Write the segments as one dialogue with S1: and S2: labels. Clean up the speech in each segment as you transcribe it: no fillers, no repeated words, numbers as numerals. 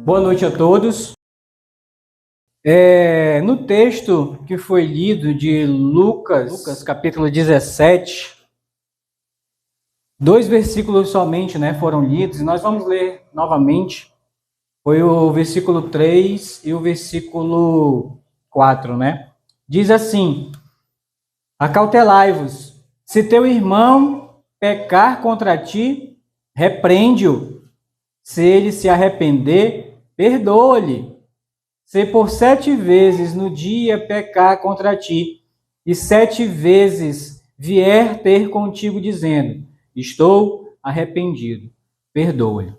S1: Boa noite a todos. No texto que foi lido de Lucas capítulo 17, 2 versículos somente, foram lidos, e nós vamos ler novamente. Foi o versículo 3 e o versículo 4, Diz assim: Acautelai-vos, se teu irmão pecar contra ti, repreende-o. Se ele se arrepender, perdoa-lhe. Se por 7 vezes no dia pecar contra ti, e 7 vezes vier ter contigo dizendo, estou arrependido, perdoa-lhe.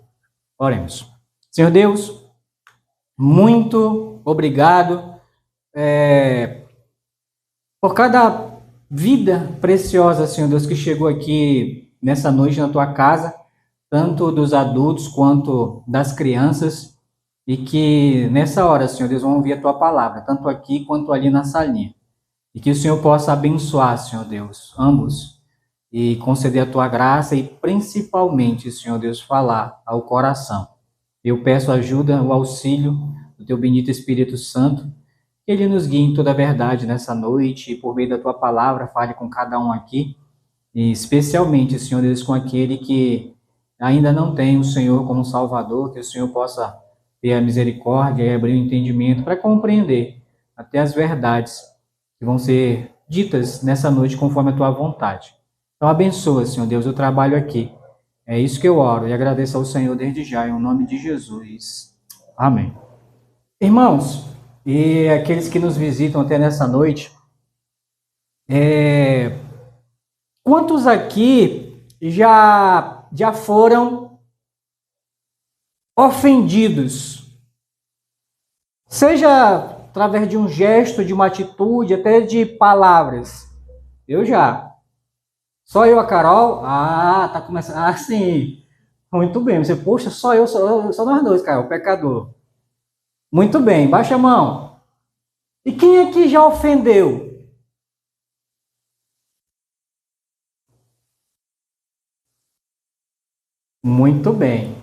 S1: Oremos. Senhor Deus, muito obrigado por cada vida preciosa, Senhor Deus, que chegou aqui nessa noite na tua casa, tanto dos adultos quanto das crianças, e que nessa hora, Senhor Deus, vão ouvir a tua palavra, tanto aqui quanto ali na salinha. E que o Senhor possa abençoar, Senhor Deus, ambos, e conceder a tua graça e principalmente, Senhor Deus, falar ao coração. Eu peço ajuda, o auxílio do teu bendito Espírito Santo, que ele nos guie em toda a verdade nessa noite e por meio da tua palavra fale com cada um aqui, e especialmente, Senhor Deus, com aquele que ainda não tem o Senhor como Salvador, que o Senhor possa ter a misericórdia e abrir o entendimento para compreender até as verdades que vão ser ditas nessa noite conforme a tua vontade. Então abençoa, Senhor Deus, o trabalho aqui. É isso que eu oro e agradeço ao Senhor desde já, em nome de Jesus. Amém. Irmãos, e aqueles que nos visitam até nessa noite, quantos aqui já foram ofendidos, seja através de um gesto, de uma atitude, até de palavras? Eu já. Só eu, a Carol? Tá começando. Sim. Muito bem. Você, poxa, só nós dois, Carol, pecador. Muito bem, baixa a mão. E quem aqui já ofendeu? Muito bem.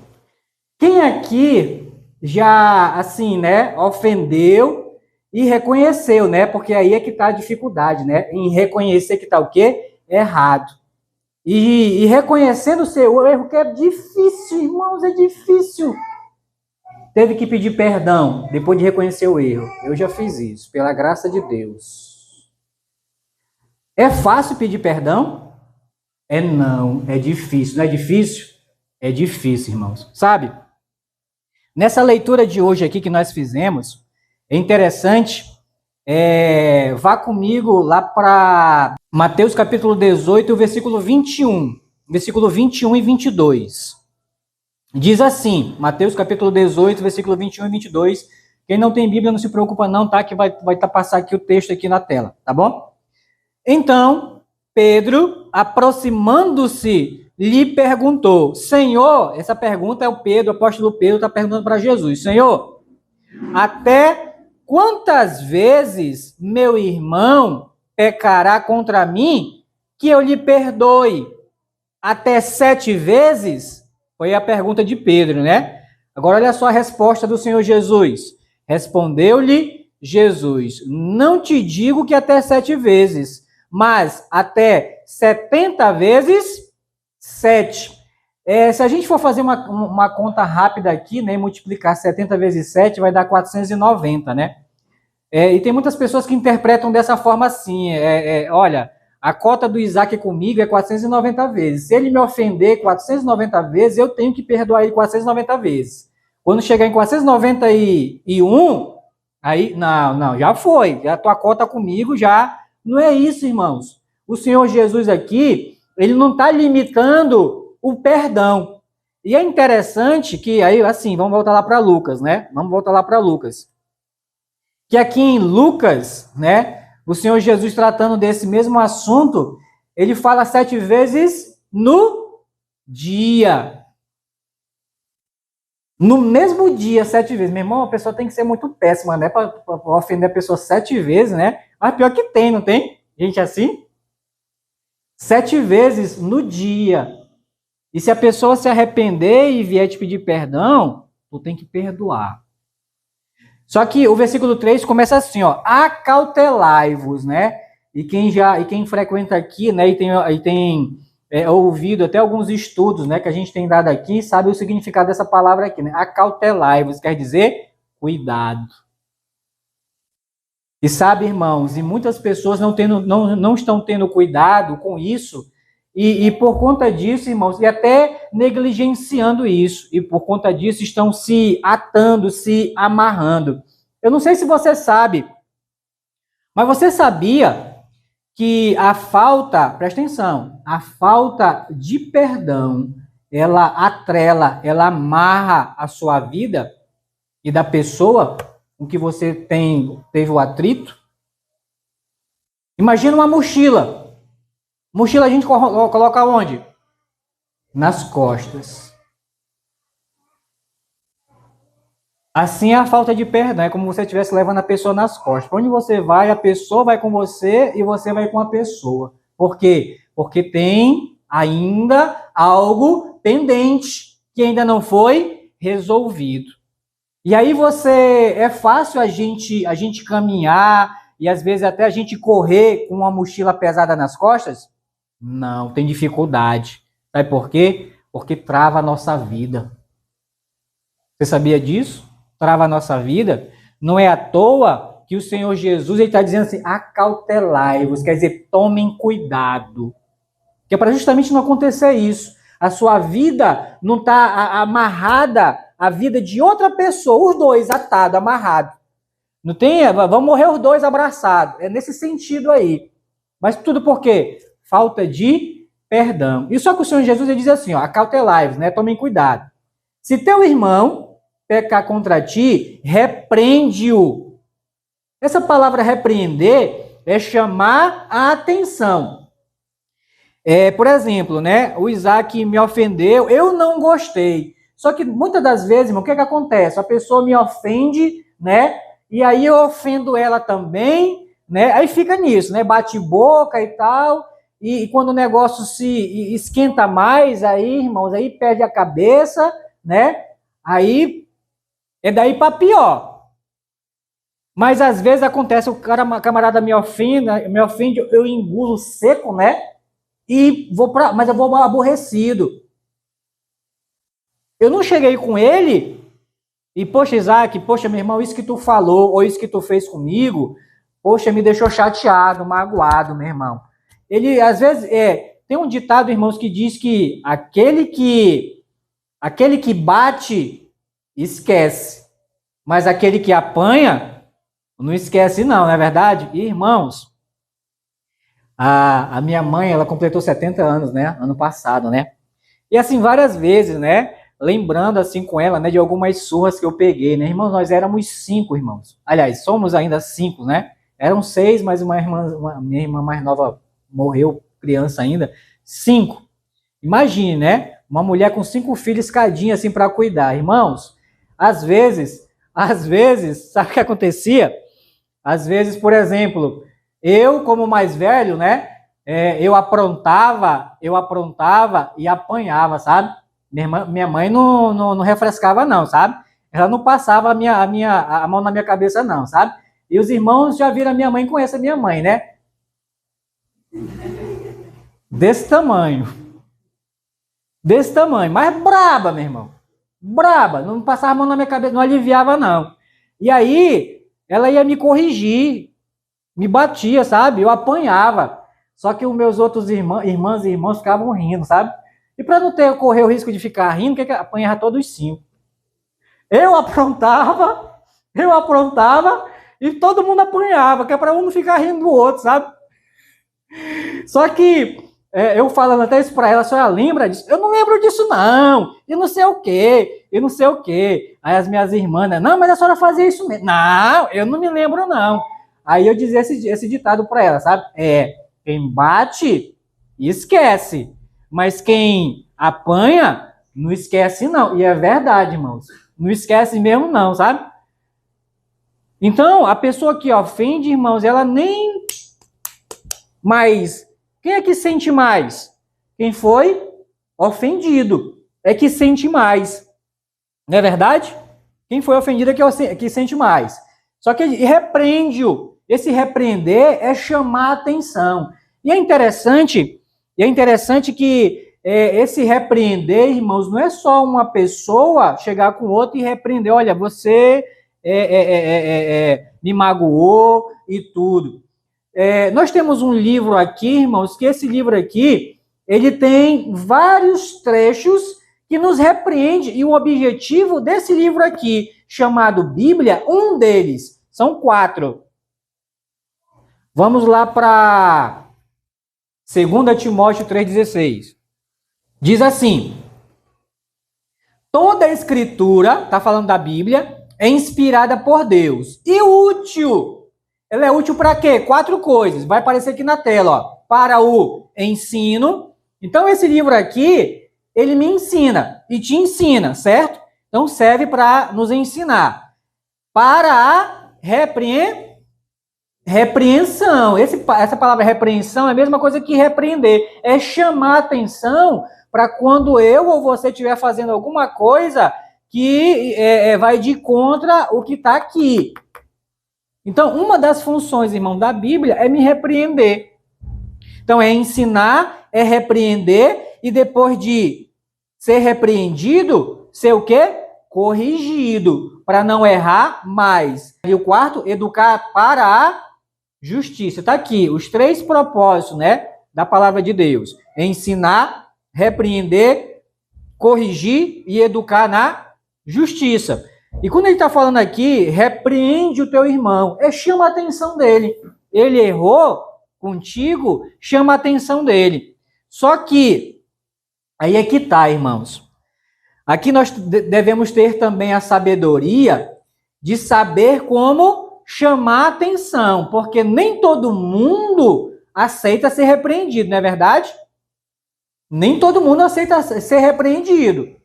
S1: Quem aqui já, assim, ofendeu e reconheceu, Porque aí é que está a dificuldade, Em reconhecer que está o quê? Errado. E reconhecendo o seu erro, que é difícil, irmãos, é difícil. Teve que pedir perdão depois de reconhecer o erro. Eu já fiz isso, pela graça de Deus. É fácil pedir perdão? Não, é difícil. Não é difícil? É difícil, irmãos. Sabe? Nessa leitura de hoje aqui que nós fizemos, é interessante, vá comigo lá para Mateus capítulo 18, versículo 21. Versículo 21 e 22. Diz assim, Mateus capítulo 18, versículo 21 e 22. Quem não tem Bíblia não se preocupa não, tá? Que vai passar aqui o texto aqui na tela, tá bom? Então, Pedro, aproximando-se, lhe perguntou, Senhor, essa pergunta é o Pedro, o apóstolo Pedro está perguntando para Jesus, Senhor, até quantas vezes meu irmão pecará contra mim que eu lhe perdoe? Até 7 vezes? Foi a pergunta de Pedro, Agora olha só a resposta do Senhor Jesus. Respondeu-lhe Jesus, não te digo que até 7 vezes, mas até 70 vezes 7. Se a gente for fazer uma conta rápida aqui, multiplicar 70 vezes 7, vai dar 490, e tem muitas pessoas que interpretam dessa forma assim, olha, a cota do Isaac comigo é 490 vezes. Se ele me ofender 490 vezes, eu tenho que perdoar ele 490 vezes. Quando chegar em 491, aí, não, já foi. Já a tua cota comigo já. Não é isso, irmãos. O Senhor Jesus aqui, ele não está limitando o perdão. E é interessante que, aí, assim, vamos voltar lá para Lucas, Vamos voltar lá para Lucas. Que aqui em Lucas, o Senhor Jesus tratando desse mesmo assunto, ele fala 7 vezes no dia. No mesmo dia, 7 vezes. Meu irmão, a pessoa tem que ser muito péssima, para ofender a pessoa 7 vezes, Mas pior que tem, não tem? Gente assim? 7 vezes no dia. E se a pessoa se arrepender e vier te pedir perdão, tu tem que perdoar. Só que o versículo 3 começa assim, ó, acautelai-vos, né? E quem frequenta aqui, né, e tem ouvido até alguns estudos, né, que a gente tem dado aqui, sabe o significado dessa palavra aqui, né? Acautelai-vos quer dizer cuidado. E sabe, irmãos, e muitas pessoas não estão tendo cuidado com isso, e por conta disso, irmãos, e até negligenciando isso, e por conta disso estão se atando, se amarrando. Eu não sei se você sabe, mas você sabia que a falta, presta atenção, a falta de perdão, ela atrela, ela amarra a sua vida e da pessoa com que você teve o atrito? Imagina uma mochila. Mochila a gente coloca onde? Nas costas. Assim é a falta de perdão. É como se você estivesse levando a pessoa nas costas. Para onde você vai, a pessoa vai com você e você vai com a pessoa. Por quê? Porque tem ainda algo pendente que ainda não foi resolvido. E aí é fácil a gente caminhar e às vezes até a gente correr com uma mochila pesada nas costas? Não, tem dificuldade. Sabe por quê? Porque trava a nossa vida. Você sabia disso? Trava a nossa vida. Não é à toa que o Senhor Jesus está dizendo assim, acautelai-vos, quer dizer, tomem cuidado. Que é para justamente não acontecer isso. A sua vida não está amarrada à vida de outra pessoa, os dois atados, amarrados. Não tem, vão morrer os dois abraçados. É nesse sentido aí. Mas tudo por quê? Falta de perdão. E só que o Senhor Jesus ele diz assim, ó, acautelai-vos, né? Tomem cuidado. Se teu irmão pecar contra ti, repreende-o. Essa palavra repreender é chamar a atenção. Por exemplo, né? O Isaac me ofendeu, eu não gostei. Só que muitas das vezes, irmão, o que acontece? A pessoa me ofende, né? E aí eu ofendo ela também, né? Aí fica nisso, né? Bate boca e tal. E quando o negócio se esquenta mais, aí, irmãos, aí perde a cabeça, né? Aí é daí para pior. Mas às vezes acontece, a camarada me ofende, eu engulo seco, né? Mas eu vou aborrecido. Eu não cheguei com ele e, poxa, Isaac, poxa, meu irmão, isso que tu falou, ou isso que tu fez comigo, poxa, me deixou chateado, magoado, meu irmão. Ele, às vezes, tem um ditado, irmãos, que diz que aquele que bate, esquece. Mas aquele que apanha, não esquece não é verdade? E, irmãos, a minha mãe, ela completou 70 anos, né? Ano passado, né? E assim, várias vezes, né? Lembrando assim com ela, né? De algumas surras que eu peguei, né? Irmãos, nós éramos 5 irmãos. Aliás, somos ainda 5, né? Eram 6, mas minha irmã mais nova morreu, criança ainda. 5. Imagine, né? Uma mulher com 5 filhos cadinha assim para cuidar. Irmãos, às vezes, sabe o que acontecia? Às vezes, por exemplo, eu, como mais velho, né? Eu aprontava e apanhava, sabe? Minha mãe não refrescava, não, sabe? Ela não passava a mão na minha cabeça, não, sabe? E os irmãos já viram a minha mãe, conhecem a minha mãe, né? Desse tamanho, mas braba, meu irmão. Braba, não passava a mão na minha cabeça, não aliviava, não. E aí, ela ia me corrigir, me batia, sabe? Eu apanhava. Só que os meus outros irmãs e irmãos ficavam rindo, sabe? E para não correr o risco de ficar rindo, que apanhava todos os 5. Eu aprontava e todo mundo apanhava, que é para um não ficar rindo do outro, sabe? Só que eu falando até isso para ela, a senhora lembra disso? Eu não lembro disso, não. E não sei o quê. Aí as minhas irmãs, né? Não, mas a senhora fazia isso mesmo. Não, eu não me lembro, não. Aí eu dizia esse ditado para ela, sabe? Quem bate, esquece. Mas quem apanha, não esquece, não. E é verdade, irmãos. Não esquece mesmo, não, sabe? Então, a pessoa que ofende, irmãos, ela nem... Mas quem é que sente mais? Quem foi ofendido é que sente mais. Não é verdade? Quem foi ofendido é que sente mais. Só que ele repreende-o. Esse repreender é chamar a atenção. E é interessante que esse repreender, irmãos, não é só uma pessoa chegar com outra e repreender. Olha, você me magoou e tudo. Nós temos um livro aqui, irmãos, que esse livro aqui, ele tem vários trechos que nos repreende. E o objetivo desse livro aqui, chamado Bíblia, um deles, são 4. Vamos lá para 2 Timóteo 3,16. Diz assim: toda a escritura, está falando da Bíblia, é inspirada por Deus e útil. Ela é útil para quê? 4 coisas. Vai aparecer aqui na tela, ó. Para o ensino. Então, esse livro aqui, ele me ensina e te ensina, certo? Então, serve para nos ensinar. Para a repreensão. Essa palavra repreensão é a mesma coisa que repreender. É chamar a atenção para quando eu ou você estiver fazendo alguma coisa que vai de contra o que está aqui. Então, uma das funções, irmão, da Bíblia é me repreender. Então, é ensinar, é repreender, e depois de ser repreendido, ser o quê? Corrigido, para não errar mais. E o 4, educar para a justiça. Está aqui, os 3 propósitos, né, da palavra de Deus. É ensinar, repreender, corrigir e educar na justiça. E quando ele está falando aqui, repreende o teu irmão, chama a atenção dele. Ele errou contigo, chama a atenção dele. Só que, aí é que tá, irmãos. Aqui nós devemos ter também a sabedoria de saber como chamar a atenção, porque nem todo mundo aceita ser repreendido, não é verdade? Nem todo mundo aceita ser repreendido.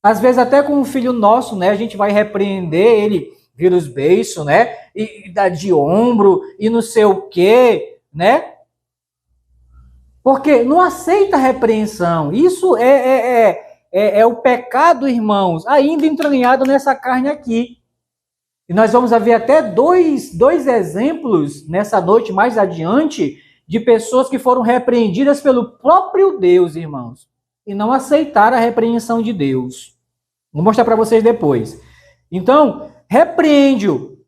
S1: Às vezes até com um filho nosso, né, a gente vai repreender, ele vira os beiços, né, e dá de ombro, e não sei o quê, né? Porque não aceita repreensão. Isso é o pecado, irmãos, ainda entranhado nessa carne aqui. E nós vamos ver até dois exemplos nessa noite mais adiante de pessoas que foram repreendidas pelo próprio Deus, irmãos, e não aceitaram a repreensão de Deus. Vou mostrar para vocês depois. Então, repreende-o.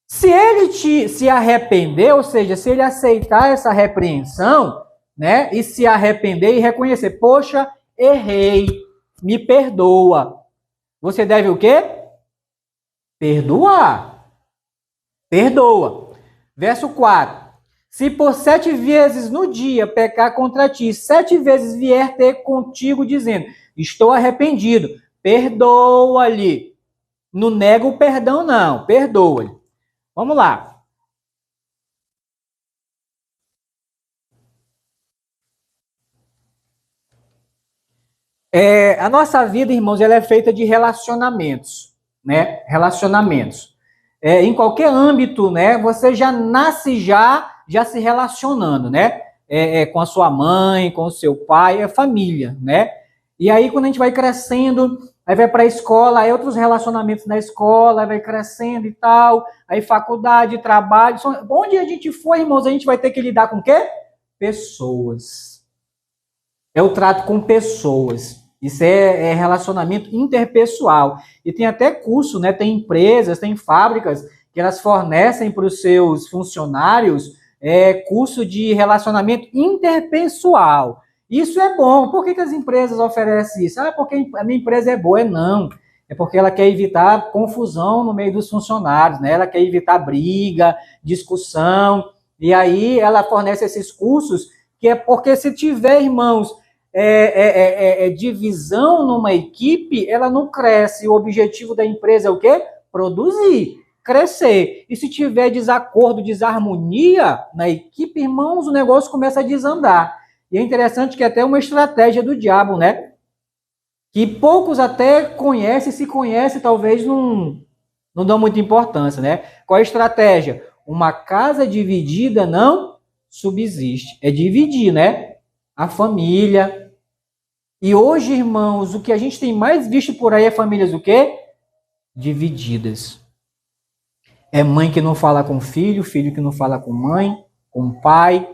S1: Se ele se arrepender, ou seja, se ele aceitar essa repreensão, né, e se arrepender e reconhecer, poxa, errei, me perdoa. Você deve o quê? Perdoar. Perdoa. Verso 4. Se por 7 vezes no dia pecar contra ti, 7 vezes vier ter contigo dizendo, estou arrependido, perdoa-lhe. Não nega o perdão, não. Perdoa-lhe. Vamos lá. A nossa vida, irmãos, ela é feita de relacionamentos, né? Relacionamentos. Em qualquer âmbito, né? Você já nasce já se relacionando, né? Com a sua mãe, com o seu pai, família, né? E aí, quando a gente vai crescendo, aí vai para a escola, aí outros relacionamentos na escola, aí vai crescendo e tal, aí faculdade, trabalho. Onde a gente for, irmãos, a gente vai ter que lidar com o quê? Pessoas. É o trato com pessoas. Isso é relacionamento interpessoal. E tem até curso, né? Tem empresas, tem fábricas que elas fornecem para os seus funcionários curso de relacionamento interpessoal. Isso é bom. Por que as empresas oferecem isso? Porque a minha empresa é boa. Não. É porque ela quer evitar confusão no meio dos funcionários, né? Ela quer evitar briga, discussão. E aí ela fornece esses cursos que é porque se tiver, irmãos, divisão numa equipe, ela não cresce. O objetivo da empresa é o quê? Produzir, crescer. E se tiver desacordo, desarmonia na equipe, irmãos, o negócio começa a desandar. E é interessante que é até uma estratégia do diabo, né? Que poucos até conhecem, se conhecem, talvez não dão muita importância, né? Qual é a estratégia? Uma casa dividida não subsiste. É dividir, né? A família. E hoje, irmãos, o que a gente tem mais visto por aí é famílias o quê? divididas. É mãe que não fala com filho, filho que não fala com mãe, com pai,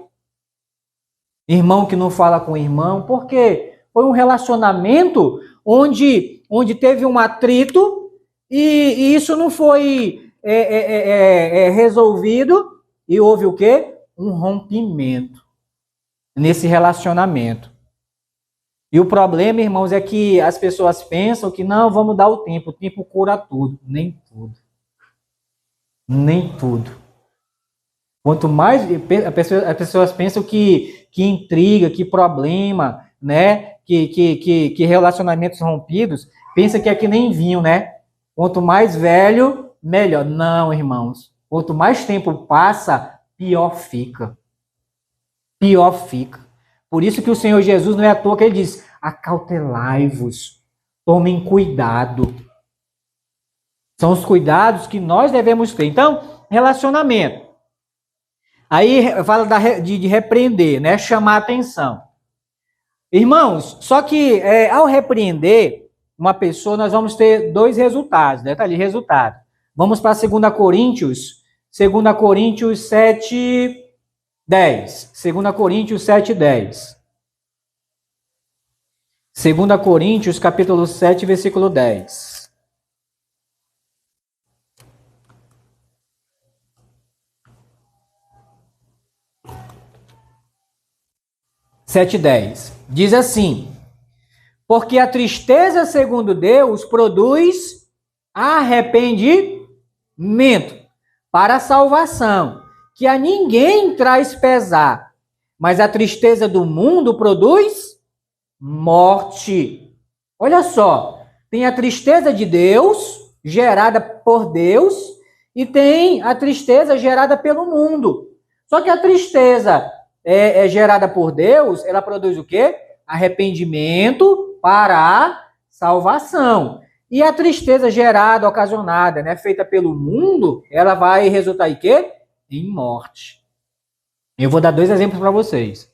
S1: irmão que não fala com irmão, porque foi um relacionamento onde teve um atrito e isso não foi resolvido e houve o quê? Um rompimento nesse relacionamento. E o problema, irmãos, é que as pessoas pensam que não, vamos dar o tempo cura tudo. Nem tudo. Nem tudo. Quanto mais as pessoas pensam que intriga, que problema, né? Que relacionamentos rompidos, pensa que é que nem vinho, né? Quanto mais velho, melhor. Não, irmãos. Quanto mais tempo passa, pior fica. Pior fica. Por isso que o Senhor Jesus não é à toa que ele diz: acautelai-vos, tomem cuidado. São os cuidados que nós devemos ter. Então, relacionamento. Aí fala de repreender, né? Chamar atenção. Irmãos, só que ao repreender uma pessoa, nós vamos ter dois resultados, né? Tá ali, resultado. Vamos para 2 Coríntios 7, 10. 2 Coríntios 7, 10. 2 Coríntios, capítulo 7, versículo 10. 7:10. Diz assim: porque a tristeza, segundo Deus, produz arrependimento para a salvação, que a ninguém traz pesar, mas a tristeza do mundo produz morte. Olha só, tem a tristeza de Deus, gerada por Deus, e tem a tristeza gerada pelo mundo. Só que a tristeza gerada por Deus, ela produz o quê? Arrependimento para a salvação. E a tristeza gerada, ocasionada, né, feita pelo mundo, ela vai resultar em quê? Em morte. Eu vou dar dois exemplos para vocês.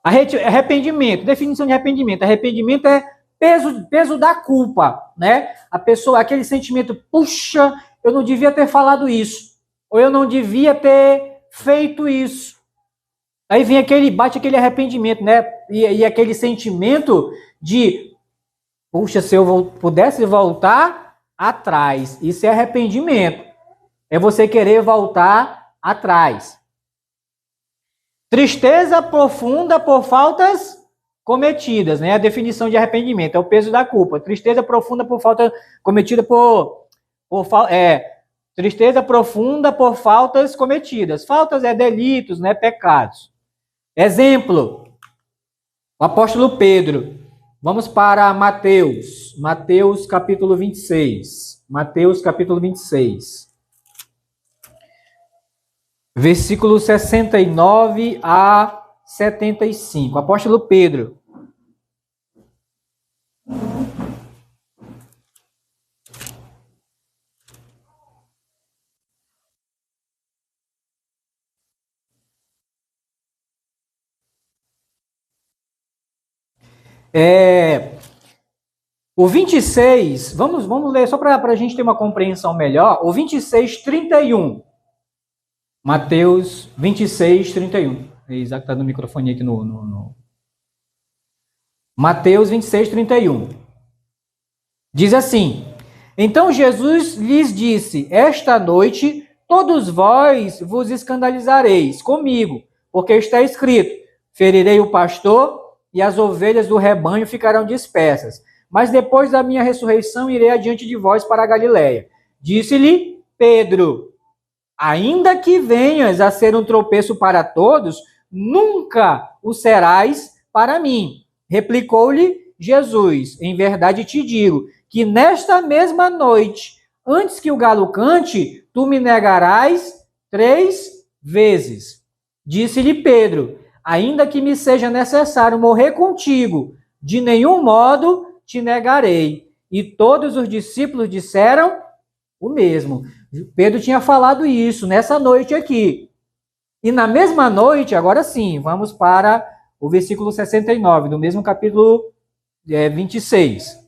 S1: Arrependimento, definição de arrependimento. Arrependimento é peso da culpa, né? A pessoa, aquele sentimento, puxa, eu não devia ter falado isso, ou eu não devia ter feito isso. Aí vem bate aquele arrependimento, né? E aquele sentimento de, puxa, se eu pudesse voltar atrás. Isso é arrependimento. É você querer voltar atrás. Tristeza profunda por faltas cometidas, né? A definição de arrependimento é o peso da culpa. Tristeza profunda por falta cometida tristeza profunda por faltas cometidas. Faltas é delitos, né? Pecados. Exemplo, o apóstolo Pedro. Vamos para Mateus. Mateus capítulo 26. Mateus capítulo 26. Versículo 69 a 75. Apóstolo Pedro. O 26, vamos ler só para a gente ter uma compreensão melhor. O 26, 31. Mateus 26, 31. Isaac está no microfone aqui no... Mateus 26, 31. Diz assim: então Jesus lhes disse: esta noite todos vós vos escandalizareis comigo, porque está escrito: ferirei o pastor e as ovelhas do rebanho ficarão dispersas. Mas depois da minha ressurreição irei adiante de vós para a Galiléia. Disse-lhe Pedro: ainda que venhas a ser um tropeço para todos, nunca o serás para mim. Replicou-lhe Jesus: em verdade te digo, que nesta mesma noite, antes que o galo cante, tu me negarás 3 vezes. Disse-lhe Pedro: ainda que me seja necessário morrer contigo, de nenhum modo te negarei. E todos os discípulos disseram o mesmo. Pedro tinha falado isso nessa noite aqui. E na mesma noite, agora sim, vamos para o versículo 69, do mesmo capítulo 26.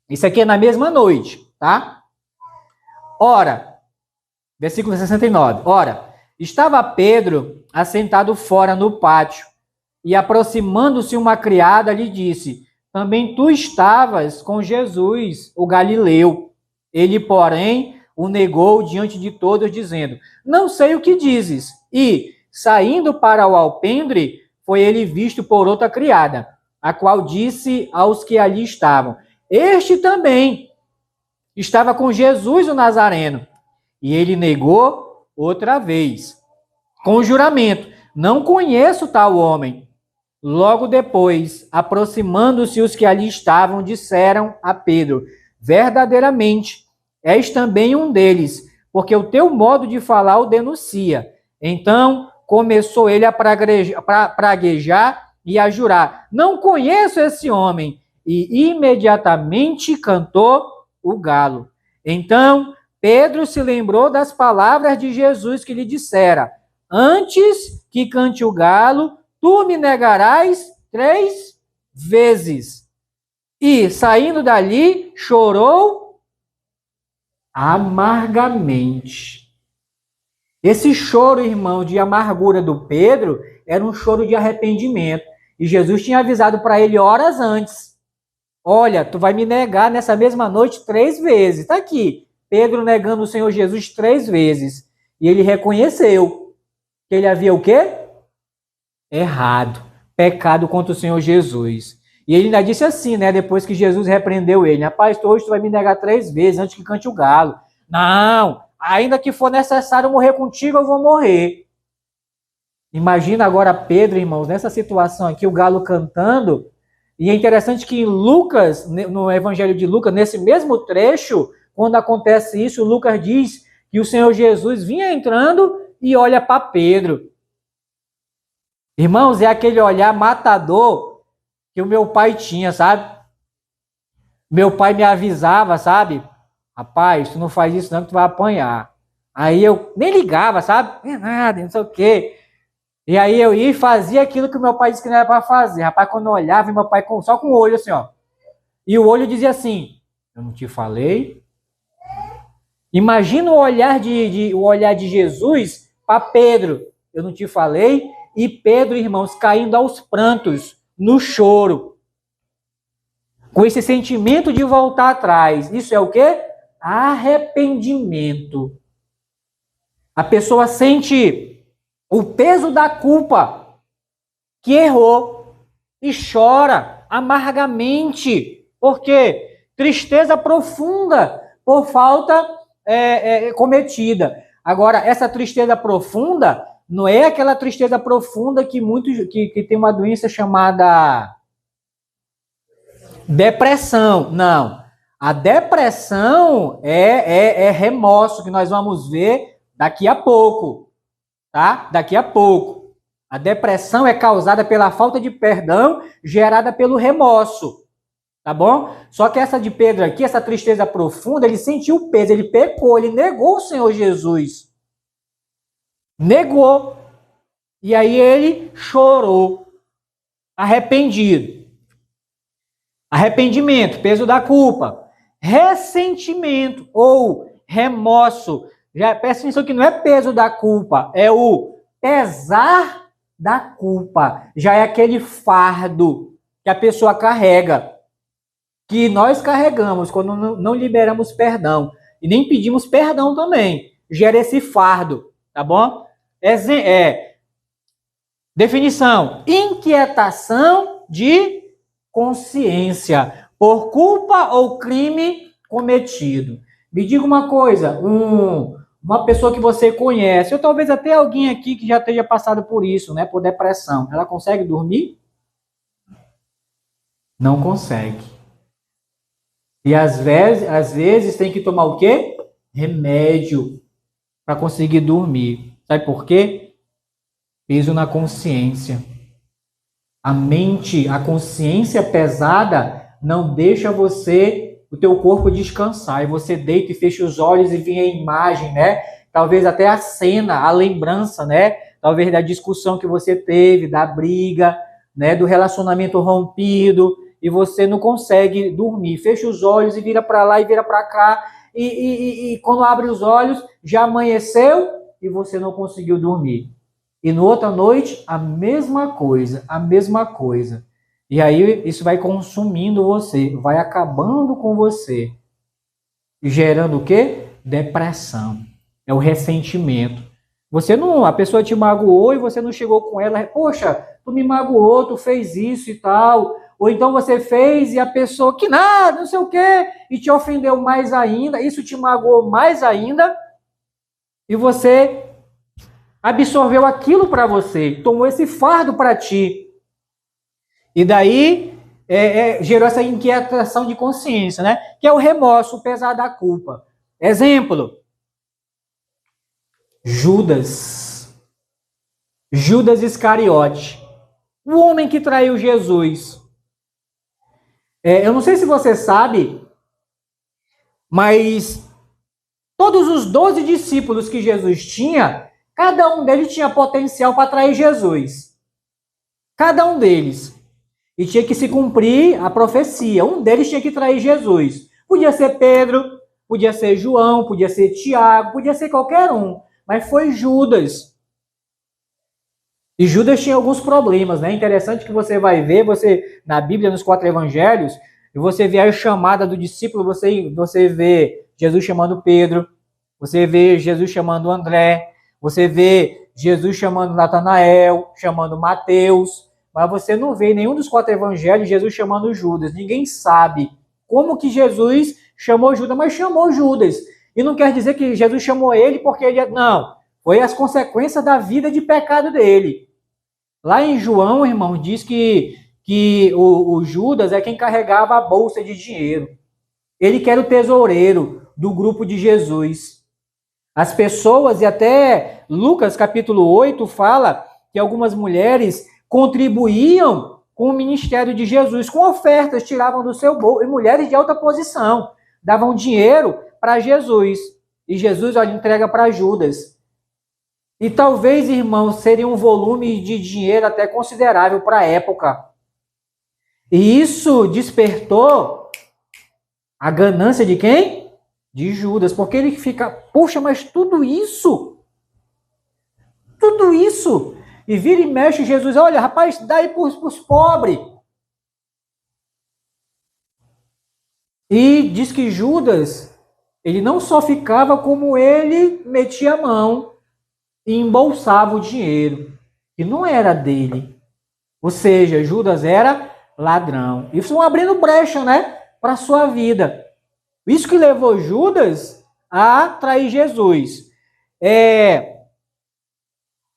S1: Isso aqui é na mesma noite, tá? Ora, versículo 69. Ora, estava Pedro assentado fora no pátio, e aproximando-se uma criada lhe disse: também tu estavas com Jesus, o Galileu. Ele, porém, o negou diante de todos, dizendo: não sei o que dizes. E, saindo para o alpendre, foi ele visto por outra criada, a qual disse aos que ali estavam: este também estava com Jesus, o Nazareno. E ele negou outra vez, com juramento: não conheço tal homem. Logo depois, aproximando-se os que ali estavam, disseram a Pedro: verdadeiramente, és também um deles, porque o teu modo de falar o denuncia. Então começou ele a praguejar e a jurar: não conheço esse homem. E imediatamente cantou o galo. Então Pedro se lembrou das palavras de Jesus que lhe dissera: antes que cante o galo, tu me negarás 3 vezes. E, saindo dali, chorou amargamente. Esse choro, irmão, de amargura do Pedro, era um choro de arrependimento. E Jesus tinha avisado para ele horas antes: olha, tu vai me negar nessa mesma noite 3 vezes. Está aqui, Pedro negando o Senhor Jesus 3 vezes. E ele reconheceu que ele havia o quê? Errado, pecado contra o Senhor Jesus. E ele ainda disse assim, né, depois que Jesus repreendeu ele: rapaz, hoje tu vai me negar 3 vezes antes que cante o galo. Não, ainda que for necessário morrer contigo, eu vou morrer. Imagina agora Pedro, irmãos, nessa situação aqui, o galo cantando. E é interessante que em Lucas, no Evangelho de Lucas, nesse mesmo trecho, quando acontece isso, Lucas diz que o Senhor Jesus vinha entrando e olha para Pedro. Irmãos, é aquele olhar matador que o meu pai tinha, sabe? Meu pai me avisava, sabe? Rapaz, tu não faz isso não que tu vai apanhar. Aí eu nem ligava, sabe? Não é nada, não sei o quê. E aí eu ia e fazia aquilo que o meu pai disse que não era para fazer. Rapaz, quando eu olhava, meu pai só com o olho assim, ó. E o olho dizia assim: eu não te falei? Imagina o olhar de Jesus para Pedro: eu não te falei? E Pedro, irmãos, caindo aos prantos, no choro, com esse sentimento de voltar atrás. Isso é o quê? Arrependimento. A pessoa sente o peso da culpa, que errou, e chora amargamente. Por quê? Tristeza profunda por falta cometida. Agora, essa tristeza profunda não é aquela tristeza profunda que muitos que tem uma doença chamada depressão. Não. A depressão é remorso, que nós vamos ver daqui a pouco. Tá? Daqui a pouco. A depressão é causada pela falta de perdão gerada pelo remorso. Tá bom? Só que essa de Pedro aqui, essa tristeza profunda, ele sentiu o peso, ele pecou, ele negou o Senhor Jesus. Negou. E aí ele chorou, arrependido. Arrependimento, peso da culpa. Ressentimento ou remorso. Já presta atenção que não é peso da culpa, é o pesar da culpa. Já é aquele fardo que a pessoa carrega, que nós carregamos quando não liberamos perdão. E nem pedimos perdão também. Gera esse fardo, tá bom? Definição: inquietação de consciência por culpa ou crime cometido. Me diga uma coisa, uma pessoa que você conhece, ou talvez até alguém aqui que já tenha passado por isso, né, por depressão, ela consegue dormir? Não consegue. E às vezes tem que tomar o quê? Remédio para conseguir dormir. Sabe por quê? Peso na consciência. A mente, a consciência pesada não deixa o teu corpo descansar. E você deita e fecha os olhos e vem a imagem, né? Talvez até a cena, a lembrança, né? Talvez da discussão que você teve, da briga, né? Do relacionamento rompido. E você não consegue dormir. Fecha os olhos e vira para lá e vira para cá. e quando abre os olhos, já amanheceu e você não conseguiu dormir. E no outra noite, a mesma coisa, a mesma coisa. E aí isso vai consumindo você, vai acabando com você. Gerando o quê? Depressão. É o ressentimento. A pessoa te magoou e você não chegou com ela, poxa, tu me magoou, tu fez isso e tal. Ou então você fez e a pessoa, que nada, não sei o quê, e te ofendeu mais ainda, isso te magoou mais ainda, e você absorveu aquilo para você, tomou esse fardo para ti. E daí gerou essa inquietação de consciência, né? Que é o remorso, o pesar da culpa. Exemplo, Judas Iscariote, o homem que traiu Jesus. Eu não sei se você sabe, mas todos os 12 discípulos que Jesus tinha, cada um deles tinha potencial para trair Jesus. Cada um deles. E tinha que se cumprir a profecia. Um deles tinha que trair Jesus. Podia ser Pedro, podia ser João, podia ser Tiago, podia ser qualquer um. Mas foi Judas. E Judas tinha alguns problemas, né? Interessante que você vai ver, na Bíblia, nos 4 evangelhos, e você vê a chamada do discípulo, você vê Jesus chamando Pedro, você vê Jesus chamando André, você vê Jesus chamando Natanael, chamando Mateus, mas você não vê em nenhum dos 4 evangelhos Jesus chamando Judas. Ninguém sabe como que Jesus chamou Judas, mas chamou Judas. E não quer dizer que Jesus chamou ele porque ele... Não, foi as consequências da vida de pecado dele. Lá em João, irmão, diz que o Judas é quem carregava a bolsa de dinheiro. Ele que era o tesoureiro do grupo de Jesus. As pessoas, e até Lucas capítulo 8 fala que algumas mulheres contribuíam com o ministério de Jesus, com ofertas, tiravam do seu bolso, e mulheres de alta posição, davam dinheiro para Jesus. E Jesus, olha, entrega para Judas. E talvez, irmãos, seria um volume de dinheiro até considerável para a época. E isso despertou a ganância de quem? De Judas, porque ele fica, poxa, mas tudo isso, e vira e mexe Jesus, olha, rapaz, dá aí para os pobres. E diz que Judas, ele não só ficava, como ele metia a mão e embolsava o dinheiro, que não era dele. Ou seja, Judas era ladrão. Isso abrindo brecha, né, para a sua vida. Isso que levou Judas a trair Jesus.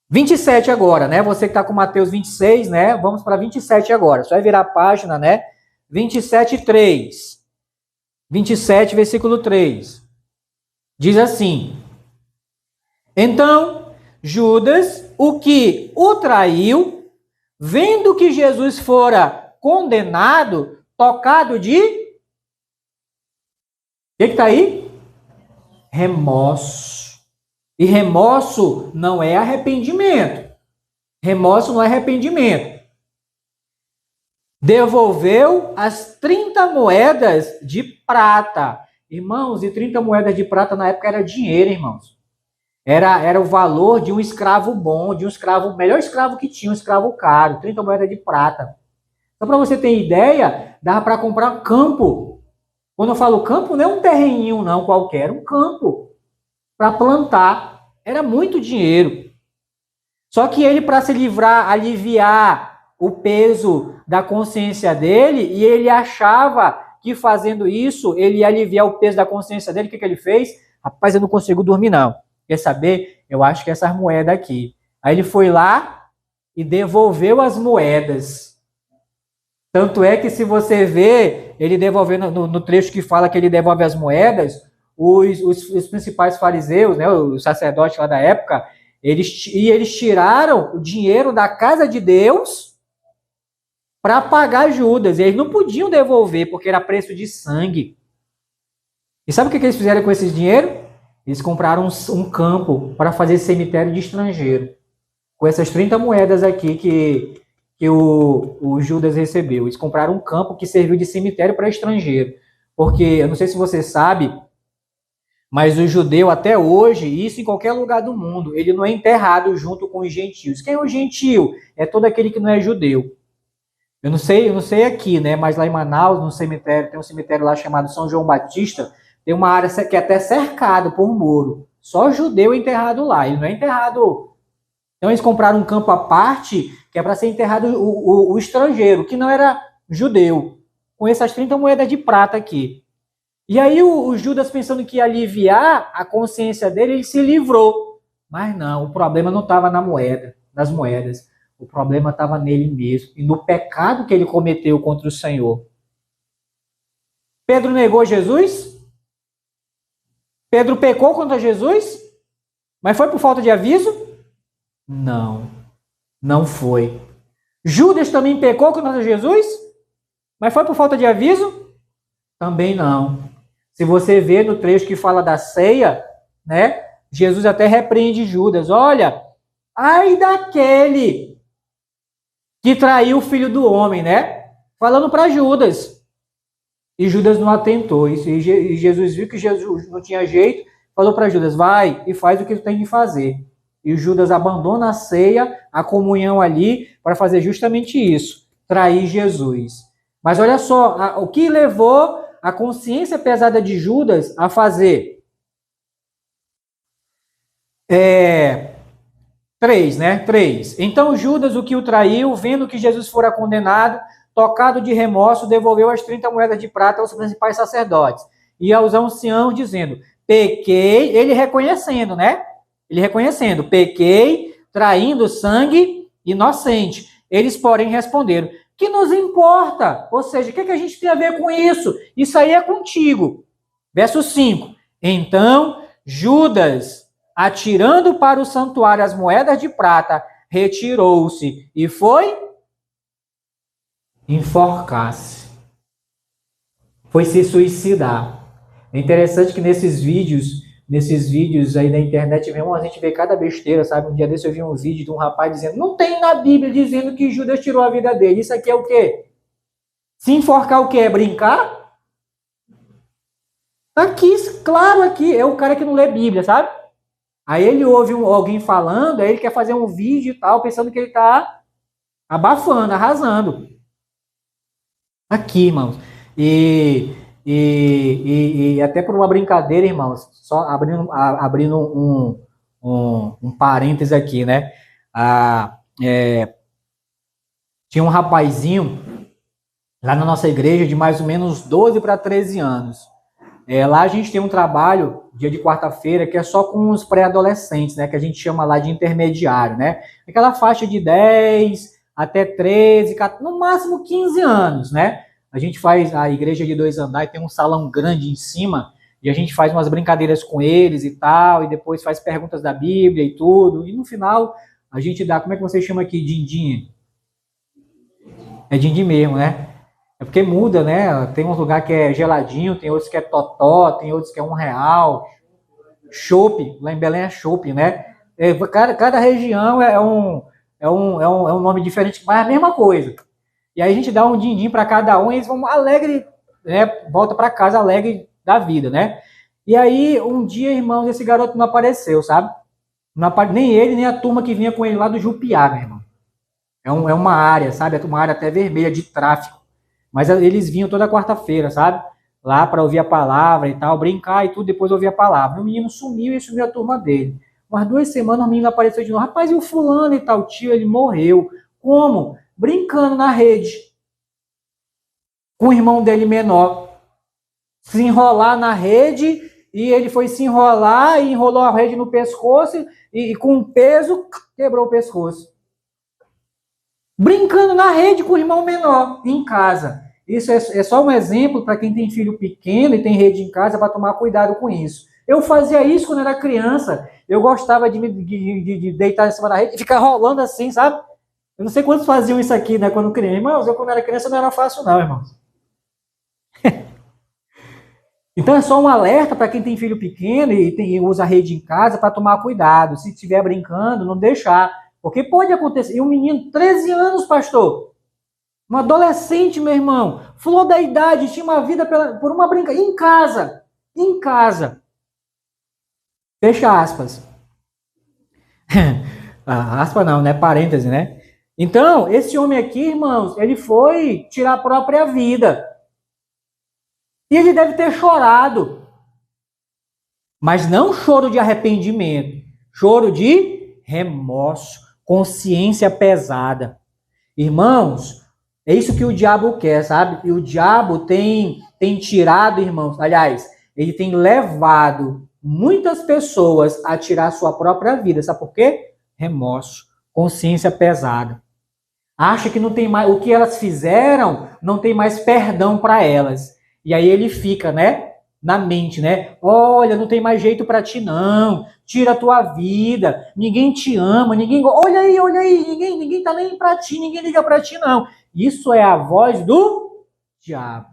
S1: 27 agora, né? Você que está com Mateus 26, né? Vamos para 27 agora. Só vai virar a página, né? 27, 3. 27, versículo 3. Diz assim: Então, Judas, o que o traiu, vendo que Jesus fora condenado, tocado de... O que está aí? Remorso. E remorso não é arrependimento. Remorso não é arrependimento. Devolveu as 30 moedas de prata. Irmãos, e 30 moedas de prata na época era dinheiro, irmãos. Era o valor de um escravo bom, de um escravo, o melhor escravo que tinha, um escravo caro, 30 moedas de prata. Só para você ter ideia, dava para comprar campo. Quando eu falo campo, não é um terreninho não qualquer, um campo para plantar. Era muito dinheiro. Só que ele, para se livrar, aliviar o peso da consciência dele, e ele achava que fazendo isso, ele ia aliviar o peso da consciência dele, o que ele fez? Rapaz, eu não consigo dormir não. Quer saber? Eu acho que essas moedas aqui. Aí ele foi lá e devolveu as moedas. Tanto é que se você vê, ele devolvendo, no trecho que fala que ele devolve as moedas, os principais fariseus, né, os sacerdotes lá da época, eles tiraram o dinheiro da casa de Deus para pagar Judas. E eles não podiam devolver, porque era preço de sangue. E sabe o que eles fizeram com esse dinheiro? Eles compraram um campo para fazer cemitério de estrangeiro. Com essas 30 moedas aqui que o Judas recebeu. Eles compraram um campo que serviu de cemitério para estrangeiro. Porque, eu não sei se você sabe, Mas o judeu até hoje, isso em qualquer lugar do mundo, ele não é enterrado junto com os gentios. Quem é o gentio? É todo aquele que não é judeu. Eu não sei aqui, né? Mas lá em Manaus, no cemitério, tem um cemitério lá chamado São João Batista, tem uma área que é até cercada por um muro. Só judeu é enterrado lá. Ele não é enterrado. Então eles compraram um campo à parte que é para ser enterrado o estrangeiro, que não era judeu, com essas 30 moedas de prata aqui. E aí o Judas, pensando que ia aliviar a consciência dele, ele se livrou. Mas não, o problema não estava na moeda, nas moedas. O problema estava nele mesmo e no pecado que ele cometeu contra o Senhor. Pedro negou Jesus? Pedro pecou contra Jesus? Mas foi por falta de aviso? Não, não foi. Judas também pecou contra Jesus? Mas foi por falta de aviso? Também não. Se você vê no trecho que fala da ceia, né? Jesus até repreende Judas. Olha, ai daquele que traiu o filho do homem, né? Falando para Judas. E Judas não atentou. E Jesus viu que Jesus não tinha jeito, falou para Judas, vai e faz o que tu tem de fazer. E o Judas abandona a ceia, a comunhão ali, para fazer justamente isso, trair Jesus. Mas olha só, o que levou a consciência pesada de Judas a fazer? 3, né? 3. Então Judas, o que o traiu, vendo que Jesus fora condenado, tocado de remorso, devolveu as 30 moedas de prata aos principais sacerdotes e aos anciãos, dizendo, pequei, ele reconhecendo, né? Ele reconhecendo, pequei, traindo sangue inocente. Eles, porém, responderam, que nos importa? Ou seja, o que a gente tem a ver com isso? Isso aí é contigo. Verso 5. Então, Judas, atirando para o santuário as moedas de prata, retirou-se e foi enforcar-se. Foi se suicidar. É interessante que nesses vídeos aí na internet mesmo, a gente vê cada besteira, sabe? Um dia desse eu vi um vídeo de um rapaz dizendo, não tem na Bíblia dizendo que Judas tirou a vida dele. Isso aqui é o quê? Se enforcar o quê? É brincar? Aqui, claro, aqui, é o cara que não lê Bíblia, sabe? Aí ele ouve alguém falando, aí ele quer fazer um vídeo e tal, pensando que ele tá abafando, arrasando. Aqui, irmãos. E até por uma brincadeira, irmãos, só abrindo um parêntese aqui, né? Tinha um rapazinho lá na nossa igreja de mais ou menos 12 para 13 anos. Lá a gente tem um trabalho, dia de quarta-feira, que é só com os pré-adolescentes, né? Que a gente chama lá de intermediário, né? Aquela faixa de 10 até 13, 14, no máximo 15 anos, né? A gente faz a igreja de 2 andares, tem um salão grande em cima, e a gente faz umas brincadeiras com eles e tal, e depois faz perguntas da Bíblia e tudo, e no final a gente dá, como é que você chama aqui? Din-din? É din-din mesmo, né? É porque muda, né? Tem um lugar que é geladinho, tem outros que é totó, tem outros que é R$ 1. Chopp, lá em Belém é chopp, né? Cada região é um nome diferente, mas é a mesma coisa. E aí a gente dá um din-din para cada um e eles vão alegre, né? Volta para casa alegre da vida, né? E aí, um dia, irmãos, esse garoto não apareceu, sabe? Nem ele, nem a turma que vinha com ele lá do Jupiá, meu irmão. É uma área, sabe? É uma área até vermelha de tráfico. Mas eles vinham toda quarta-feira, sabe? Lá para ouvir a palavra e tal, brincar e tudo, depois ouvir a palavra. O menino sumiu e sumiu a turma dele. Umas 2 semanas o menino apareceu de novo. Rapaz, e o fulano e tal, tio, ele morreu. Como? Brincando na rede. Com o irmão dele menor. Se enrolar na rede, e ele foi se enrolar e enrolou a rede no pescoço e com peso quebrou o pescoço. Brincando na rede com o irmão menor, em casa. Isso é só um exemplo para quem tem filho pequeno e tem rede em casa para tomar cuidado com isso. Eu fazia isso quando era criança. Eu gostava de deitar em cima da rede e ficar rolando assim, sabe? Eu não sei quantos faziam isso aqui, né, quando criança. Irmãos, eu quando era criança não era fácil não, irmãos. Então é só um alerta para quem tem filho pequeno e usa rede em casa para tomar cuidado. Se estiver brincando, não deixar. Porque pode acontecer. E um menino, 13 anos, pastor. Um adolescente, meu irmão. Flor da idade, tinha uma vida por uma brincadeira. Em casa. Em casa. Fecha aspas. Aspa não, né? Parêntese, né? Então, esse homem aqui, irmãos, ele foi tirar a própria vida. E ele deve ter chorado. Mas não choro de arrependimento. Choro de remorso. Consciência pesada. Irmãos, é isso que o diabo quer, sabe? E o diabo tem tirado, irmãos, aliás, ele tem levado muitas pessoas a tirar sua própria vida. Sabe por quê? Remorso, consciência pesada. Acha que não tem mais, o que elas fizeram não tem mais perdão para elas. E aí ele fica, né, na mente, né? Olha, não tem mais jeito para ti não. Tira a tua vida. Ninguém te ama, ninguém, olha aí, ninguém tá nem para ti, ninguém liga para ti não. Isso é a voz do diabo.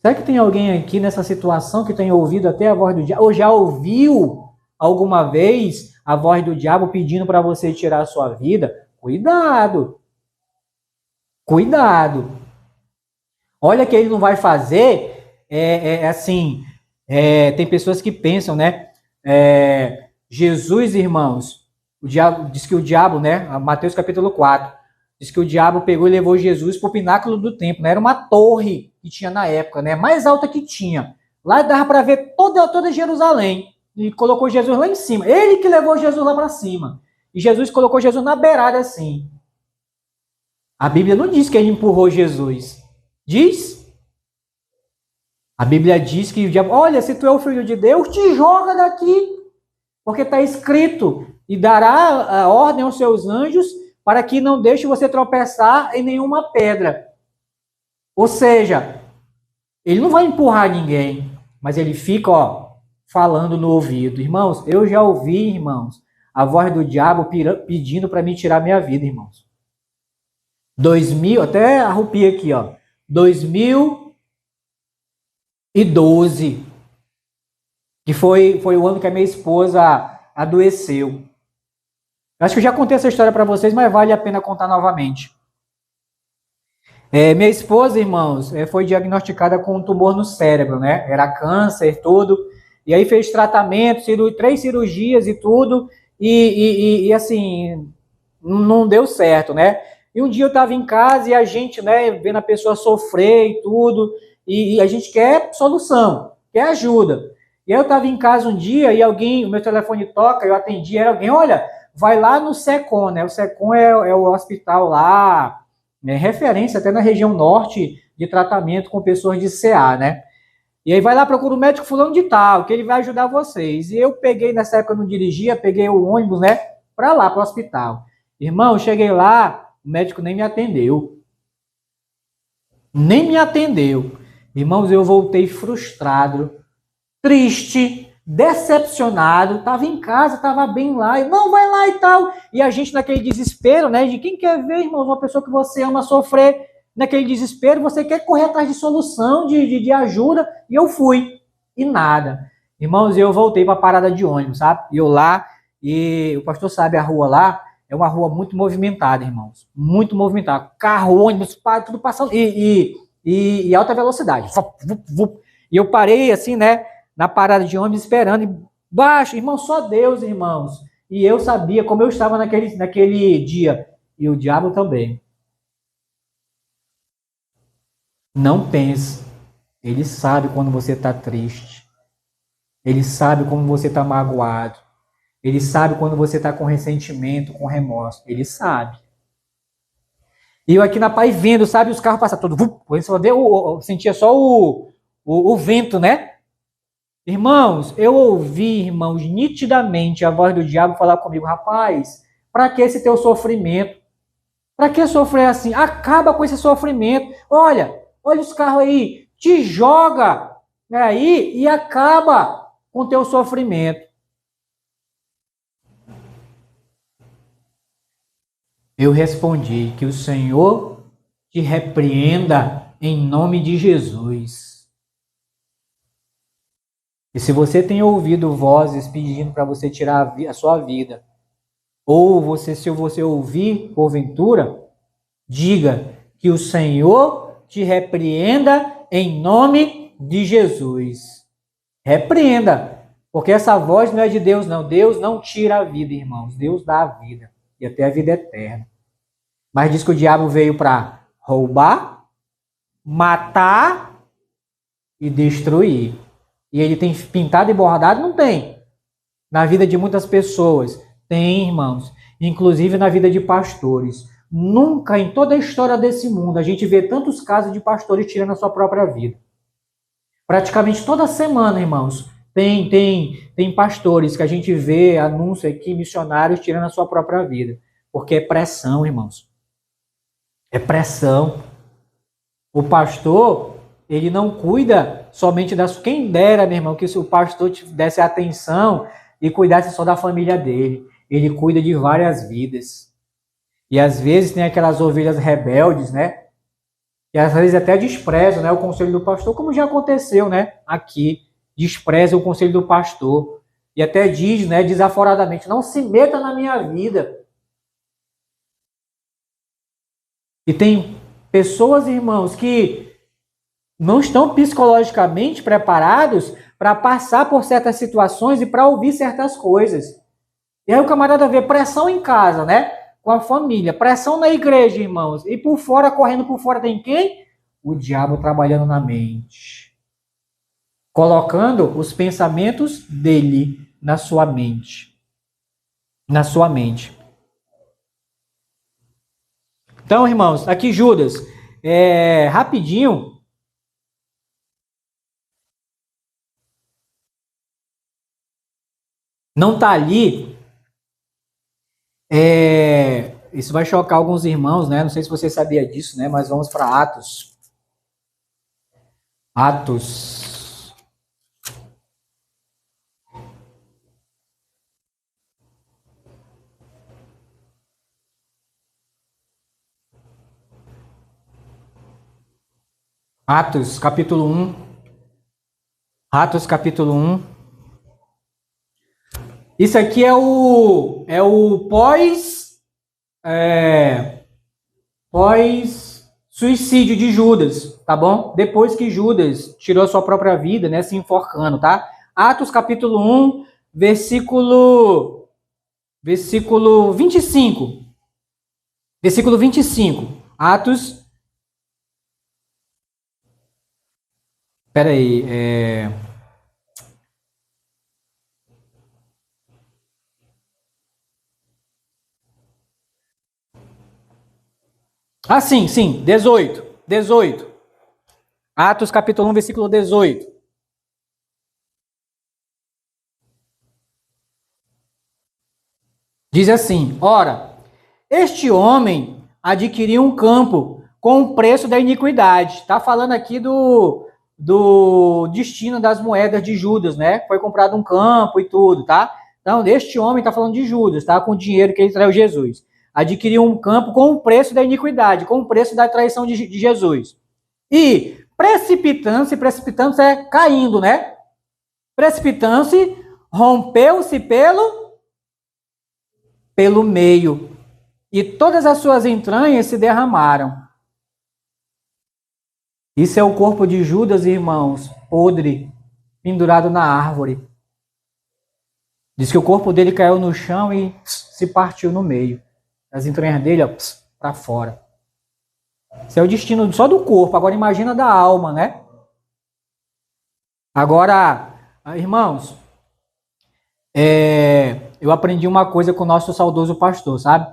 S1: Será que tem alguém aqui nessa situação que tenha ouvido até a voz do diabo? Ou já ouviu alguma vez a voz do diabo pedindo para você tirar a sua vida? Cuidado. Cuidado. Olha que ele não vai fazer, assim, tem pessoas que pensam, né? Jesus, irmãos, o diabo, diz que o diabo, né? Mateus capítulo 4, diz que o diabo pegou e levou Jesus para o pináculo do templo, né? Era uma torre que tinha na época, né? Mais alta que tinha. Lá dava para ver toda Jerusalém. E colocou Jesus lá em cima. Ele que levou Jesus lá para cima. E Jesus colocou Jesus na beirada assim. A Bíblia não diz que ele empurrou Jesus. Diz? A Bíblia diz que o diabo, olha, se tu é o filho de Deus, te joga daqui. Porque está escrito, e dará a ordem aos seus anjos para que não deixe você tropeçar em nenhuma pedra. Ou seja, ele não vai empurrar ninguém, mas ele fica, falando no ouvido. Irmãos, eu já ouvi, irmãos, a voz do diabo pedindo para me tirar minha vida, irmãos. 2000, até arrupia aqui, 2012, que foi o ano que a minha esposa adoeceu. Acho que eu já contei essa história para vocês, mas vale a pena contar novamente. Minha esposa, irmãos, foi diagnosticada com um tumor no cérebro, né? Era câncer, tudo. E aí fez tratamento, 3 cirurgias e tudo. E assim, não deu certo, né? E um dia eu estava em casa e a gente, né, vendo a pessoa sofrer e tudo, e a gente quer solução, quer ajuda. E aí eu estava em casa um dia e alguém, o meu telefone toca, eu atendi, era alguém, olha, vai lá no SECOM, né? O SECOM é o hospital lá, né, referência até na região norte de tratamento com pessoas de CA, né? E aí vai lá, procura o médico fulano de tal, que ele vai ajudar vocês. E eu peguei, nessa época eu não dirigia, peguei o ônibus, né, para lá, para o hospital. Irmão, eu cheguei lá, o médico nem me atendeu. Nem me atendeu. Irmãos, eu voltei frustrado, triste, decepcionado. Estava em casa, estava bem lá. E, não, vai lá e tal. E a gente naquele desespero, né? De quem quer ver, irmãos, uma pessoa que você ama sofrer. Naquele desespero, você quer correr atrás de solução, de ajuda. E eu fui. E nada. Irmãos, eu voltei para a parada de ônibus, sabe? E eu lá, e o pastor sabe, a rua lá é uma rua muito movimentada, irmãos. Muito movimentada. Carro, ônibus, tudo passando. E alta velocidade. E eu parei assim, né? Na parada de ônibus esperando. E baixo, irmão, só Deus, irmãos. E eu sabia como eu estava naquele dia. E o diabo também. Não pense. Ele sabe quando você está triste. Ele sabe como você está magoado. Ele sabe quando você está com ressentimento, com remorso. Ele sabe. E eu aqui na paz vendo, sabe, os carros passam todo. Eu sentia só o vento, né? Irmãos, eu ouvi, irmãos, nitidamente a voz do diabo falar comigo. Rapaz, para que esse teu sofrimento? Para que sofrer assim? Acaba com esse sofrimento. Olha os carros aí. Te joga aí e acaba com o teu sofrimento. Eu respondi que o Senhor te repreenda em nome de Jesus. E se você tem ouvido vozes pedindo para você tirar a sua vida, ou se você ouvir porventura, diga que o Senhor te repreenda em nome de Jesus. Repreenda. Porque essa voz não é de Deus, não. Deus não tira a vida, irmãos. Deus dá a vida. E até a vida eterna. Mas diz que o diabo veio para roubar, matar e destruir. E ele tem pintado e bordado? Não tem. Na vida de muitas pessoas. Tem, irmãos. Inclusive na vida de pastores. Nunca em toda a história desse mundo a gente vê tantos casos de pastores tirando a sua própria vida. Praticamente toda semana, irmãos, tem pastores que a gente vê anúncio aqui, missionários tirando a sua própria vida. Porque é pressão, irmãos. É pressão. O pastor, ele não cuida somente das... Quem dera, meu irmão, que se o pastor desse atenção e cuidasse só da família dele. Ele cuida de várias vidas. E às vezes tem aquelas ovelhas rebeldes, né? E às vezes até desprezam, né, o conselho do pastor, como já aconteceu, né, aqui. Despreza o conselho do pastor. E até diz, né, desaforadamente, não se meta na minha vida. E tem pessoas, irmãos, que não estão psicologicamente preparados para passar por certas situações e para ouvir certas coisas. E aí o camarada vê pressão em casa, né? Com a família, pressão na igreja, irmãos. E por fora, correndo por fora, tem quem? O diabo trabalhando na mente. Colocando os pensamentos dele na sua mente. Na sua mente. Então, irmãos, aqui Judas, rapidinho. Não tá ali. Isso vai chocar alguns irmãos, né? Não sei se você sabia disso, né? Mas vamos para Atos. Atos. Atos, capítulo 1. Atos, capítulo 1. Isso aqui é o pós suicídio de Judas, tá bom? Depois que Judas tirou a sua própria vida, né, se enforcando, tá? Atos capítulo 1, versículo 25. Versículo 25. Atos. Espera aí, Ah, sim, 18. Atos capítulo 1, versículo 18. Diz assim: ora, este homem adquiriu um campo com o preço da iniquidade. Está falando aqui do destino das moedas de Judas, né? Foi comprado um campo e tudo, tá? Então, este homem está falando de Judas, tá? Com o dinheiro que ele traiu Jesus. Adquiriu um campo com o preço da iniquidade, com o preço da traição de Jesus. E precipitando-se é caindo, né? Precipitando-se, rompeu-se pelo meio, e todas as suas entranhas se derramaram. Isso é o corpo de Judas, irmãos, podre, pendurado na árvore. Diz que o corpo dele caiu no chão e se partiu no meio. As entranhas dele, para fora. Isso é o destino só do corpo. Agora imagina da alma, né? Agora, irmãos, eu aprendi uma coisa com o nosso saudoso pastor, sabe?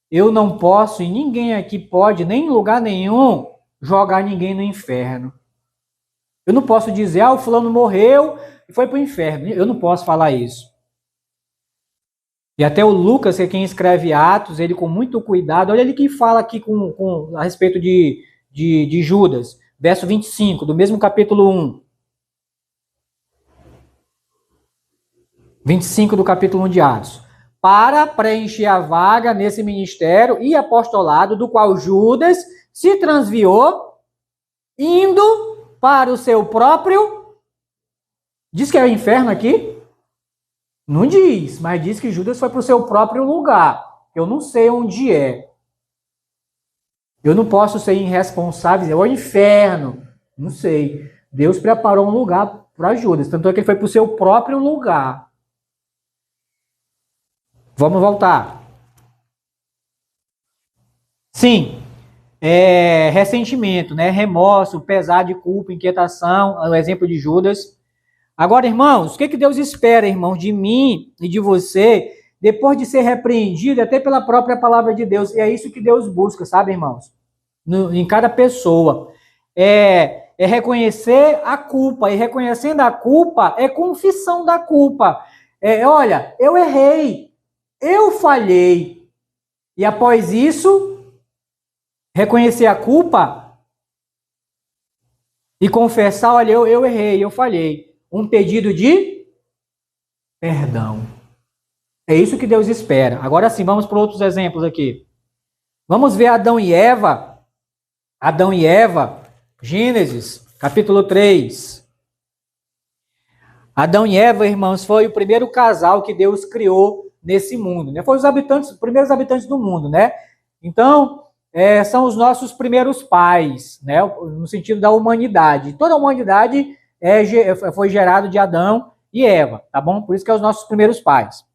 S1: Eu não posso, e ninguém aqui pode, nem em lugar nenhum, jogar ninguém no inferno. Eu não posso dizer, o fulano morreu e foi para o inferno. Eu não posso falar isso. E até o Lucas, que é quem escreve Atos, ele com muito cuidado, olha ele que fala aqui a respeito de Judas, verso 25, do mesmo capítulo 1. 25 do capítulo 1 de Atos. Para preencher a vaga nesse ministério e apostolado do qual Judas se transviou, indo para o seu próprio... Diz que é o inferno aqui? Não diz, mas diz que Judas foi para o seu próprio lugar. Eu não sei onde é. Eu não posso ser irresponsável e dizer, o inferno. Não sei. Deus preparou um lugar para Judas. Tanto é que ele foi para o seu próprio lugar. Vamos voltar. Sim. Ressentimento, né? Remorso, pesar de culpa, inquietação, o exemplo de Judas. Agora, irmãos, o que Deus espera, irmãos, de mim e de você, depois de ser repreendido, até pela própria palavra de Deus? E é isso que Deus busca, sabe, irmãos? Em cada pessoa. É reconhecer a culpa. E reconhecendo a culpa, é confissão da culpa. Olha, eu errei. Eu falhei. E após isso, reconhecer a culpa e confessar, olha, eu errei, eu falhei. Um pedido de perdão. É isso que Deus espera. Agora sim, vamos para outros exemplos aqui. Vamos ver Adão e Eva. Adão e Eva, Gênesis, capítulo 3. Adão e Eva, irmãos, foi o primeiro casal que Deus criou nesse mundo, né? Foram os primeiros habitantes do mundo, né? Então, são os nossos primeiros pais, né? No sentido da humanidade. Toda a humanidade foi gerada de Adão e Eva, tá bom? Por isso que é os nossos primeiros pais.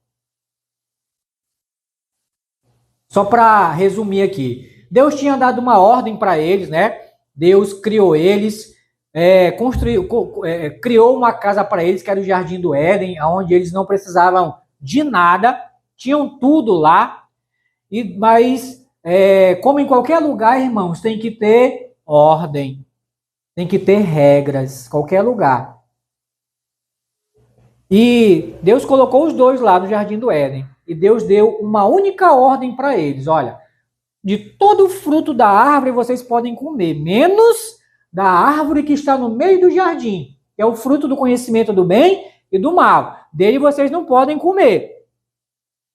S1: Só para resumir aqui. Deus tinha dado uma ordem para eles, né? Deus criou eles, criou uma casa para eles, que era o Jardim do Éden, onde eles não precisavam de nada, tinham tudo lá, mas como em qualquer lugar, irmãos, tem que ter ordem, tem que ter regras, qualquer lugar. E Deus colocou os dois lá no Jardim do Éden, e Deus deu uma única ordem para eles, olha, de todo o fruto da árvore vocês podem comer, menos da árvore que está no meio do jardim, que é o fruto do conhecimento do bem e do mal. Dele vocês não podem comer.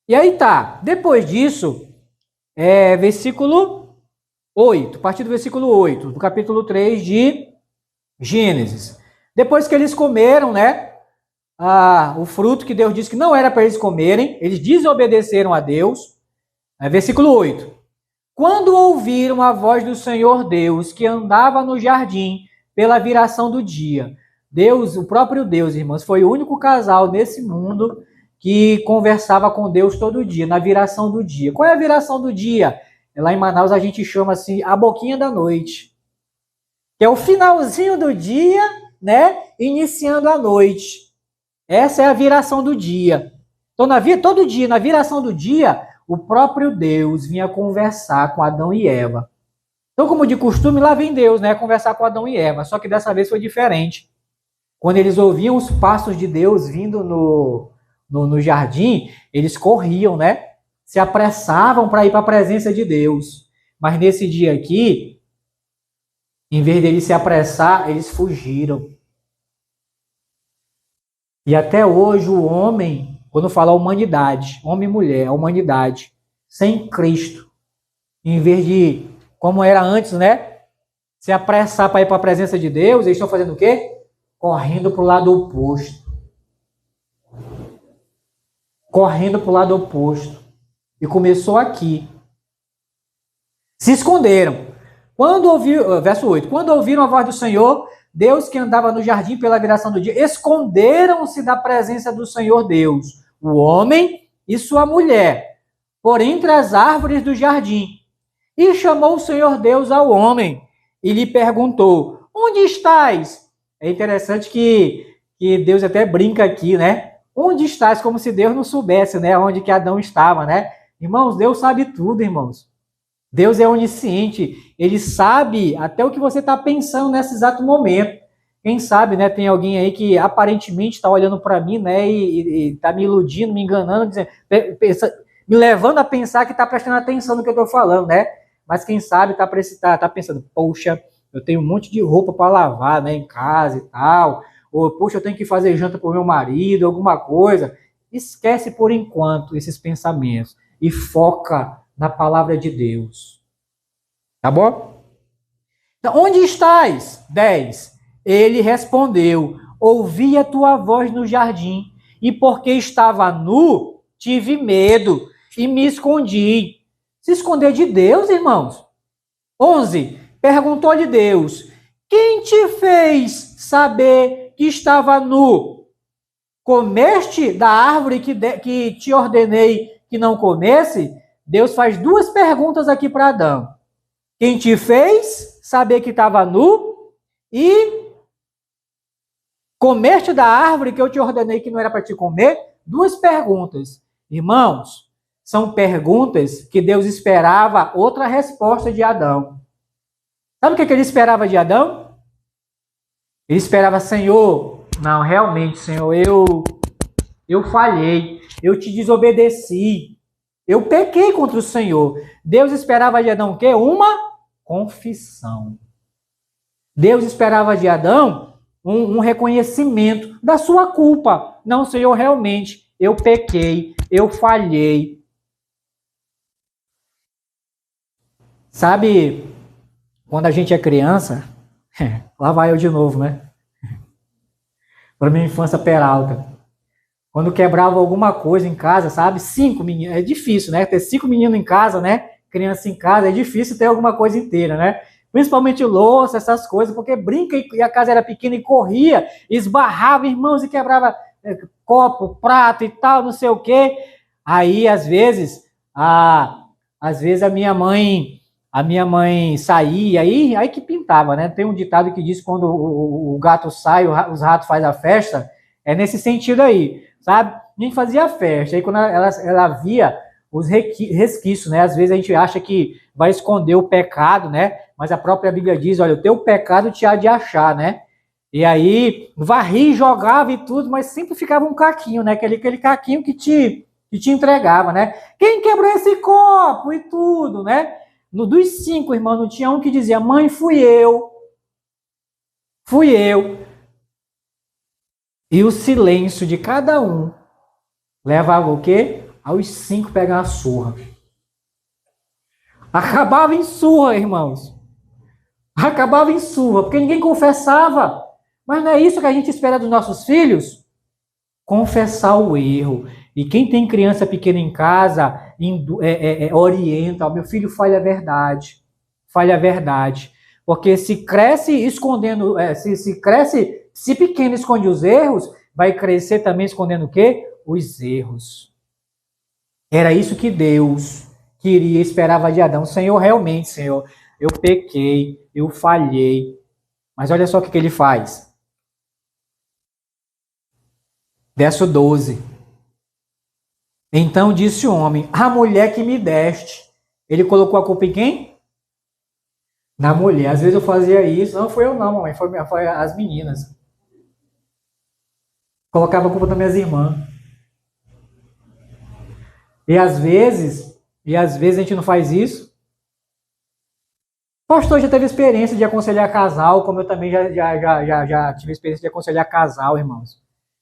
S1: E aí tá, depois disso, versículo 8, a partir do versículo 8, do capítulo 3 de Gênesis. Depois que eles comeram, né, o fruto que Deus disse que não era para eles comerem, eles desobedeceram a Deus. Versículo 8. Quando ouviram a voz do Senhor Deus, que andava no jardim pela viração do dia. Deus, o próprio Deus, irmãos, foi o único casal nesse mundo que conversava com Deus todo dia, na viração do dia. Qual é a viração do dia? Lá em Manaus a gente chama assim, a boquinha da noite. Que é o finalzinho do dia, né? Iniciando a noite. Essa é a viração do dia. Então, todo dia, na viração do dia, o próprio Deus vinha conversar com Adão e Eva. Então, como de costume, lá vem Deus, né? Conversar com Adão e Eva. Só que dessa vez foi diferente. Quando eles ouviam os passos de Deus vindo no jardim, eles corriam, né? Se apressavam para ir para a presença de Deus. Mas nesse dia aqui, em vez deles se apressar, eles fugiram. E até hoje o homem, quando fala humanidade, homem e mulher, a humanidade, sem Cristo, em vez de, como era antes, né? Se apressar para ir para a presença de Deus, eles estão fazendo o quê? Correndo para o lado oposto. Correndo para o lado oposto. E começou aqui. Se esconderam. Verso 8. Quando ouviram a voz do Senhor, Deus que andava no jardim pela viração do dia, esconderam-se da presença do Senhor Deus, o homem e sua mulher, por entre as árvores do jardim. E chamou o Senhor Deus ao homem e lhe perguntou, onde estás? É interessante que Deus até brinca aqui, né? Onde estás? Como se Deus não soubesse, né? Onde que Adão estava, né? Irmãos, Deus sabe tudo, irmãos. Deus é onisciente, ele sabe até o que você está pensando nesse exato momento. Quem sabe, né, tem alguém aí que aparentemente está olhando para mim, né, e está me iludindo, me enganando, dizendo, me levando a pensar que está prestando atenção no que eu estou falando, né? Mas quem sabe está pensando, poxa, eu tenho um monte de roupa para lavar, né, em casa e tal, ou poxa, eu tenho que fazer janta para o meu marido, alguma coisa. Esquece por enquanto esses pensamentos e foca na palavra de Deus. Tá bom? Então, onde estás? 10. Ele respondeu, ouvi a tua voz no jardim, e porque estava nu, tive medo, e me escondi. Se esconder de Deus, irmãos? 11. Perguntou-lhe Deus, quem te fez saber que estava nu, comeste da árvore que te ordenei que não comesse? Deus faz duas perguntas aqui para Adão. Quem te fez saber que estava nu e comeste da árvore que eu te ordenei que não era para te comer? Duas perguntas. Irmãos, são perguntas que Deus esperava outra resposta de Adão. Sabe o que ele esperava de Adão? Ele esperava, Senhor, não, realmente, Senhor, eu falhei, eu te desobedeci, eu pequei contra o Senhor. Deus esperava de Adão o quê? Uma confissão. Deus esperava de Adão um reconhecimento da sua culpa. Não, Senhor, realmente, eu pequei, eu falhei. Sabe, quando a gente é criança, lá vai eu de novo, né? Para minha infância peralta. Quando quebrava alguma coisa em casa, sabe? 5 meninos, é difícil, né? Ter 5 meninos em casa, né? Criança em casa, é difícil ter alguma coisa inteira, né? Principalmente louça, essas coisas, porque brinca e a casa era pequena e corria, esbarrava, irmãos, e quebrava copo, prato e tal, não sei o quê. Aí, às vezes a minha mãe saía, aí que pintava, né? Tem um ditado que diz que quando o gato sai, os ratos fazem a festa, é nesse sentido aí, sabe? A gente fazia a festa, aí quando ela via os resquícios, né? Às vezes a gente acha que vai esconder o pecado, né? Mas a própria Bíblia diz, olha, o teu pecado te há de achar, né? E aí varria, jogava e tudo, mas sempre ficava um caquinho, né? Aquele caquinho que te entregava, né? Quem quebrou esse copo e tudo, né? Dos 5, irmão, não tinha um que dizia, mãe, fui eu. Fui eu. E o silêncio de cada um levava o quê? Aos 5 pegar uma surra. Acabava em surra, irmãos. Acabava em surra, porque ninguém confessava. Mas não é isso que a gente espera dos nossos filhos? Confessar o erro. E quem tem criança pequena em casa, orienta, meu filho, fale a verdade. Fale a verdade. Porque se cresce escondendo, se pequeno esconde os erros, vai crescer também escondendo o quê? Os erros. Era isso que Deus queria, esperava de Adão. Senhor, realmente, Senhor, eu pequei, eu falhei. Mas olha só o que ele faz. Verso 12. Então disse o homem, a mulher que me deste. Ele colocou a culpa em quem? Na mulher. Às vezes eu fazia isso. Não foi eu não, mamãe. Foi as meninas. Colocava a culpa nas minhas irmãs. E às vezes a gente não faz isso. O pastor já teve experiência de aconselhar casal, como eu também já tive experiência de aconselhar casal, irmãos.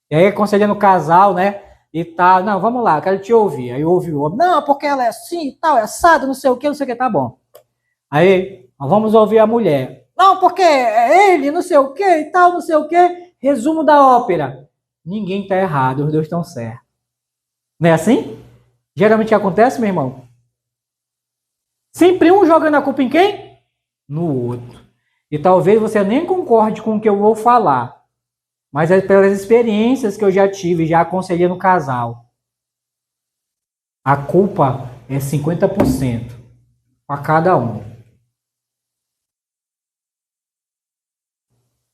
S1: E aí, aconselhando o casal, né? E tal, não, vamos lá, eu quero te ouvir. Aí ouve o homem, não, porque ela é assim e tal, é assado, não sei o que, tá bom. Aí, vamos ouvir a mulher. Não, porque é ele, não sei o que e tal, não sei o que. Resumo da ópera. Ninguém está errado, os dois estão certos. Não é assim? Geralmente acontece, meu irmão? Sempre um jogando a culpa em quem? No outro. E talvez você nem concorde com o que eu vou falar. Mas é pelas experiências que eu já tive, já aconselhei no casal. A culpa é 50% para cada um.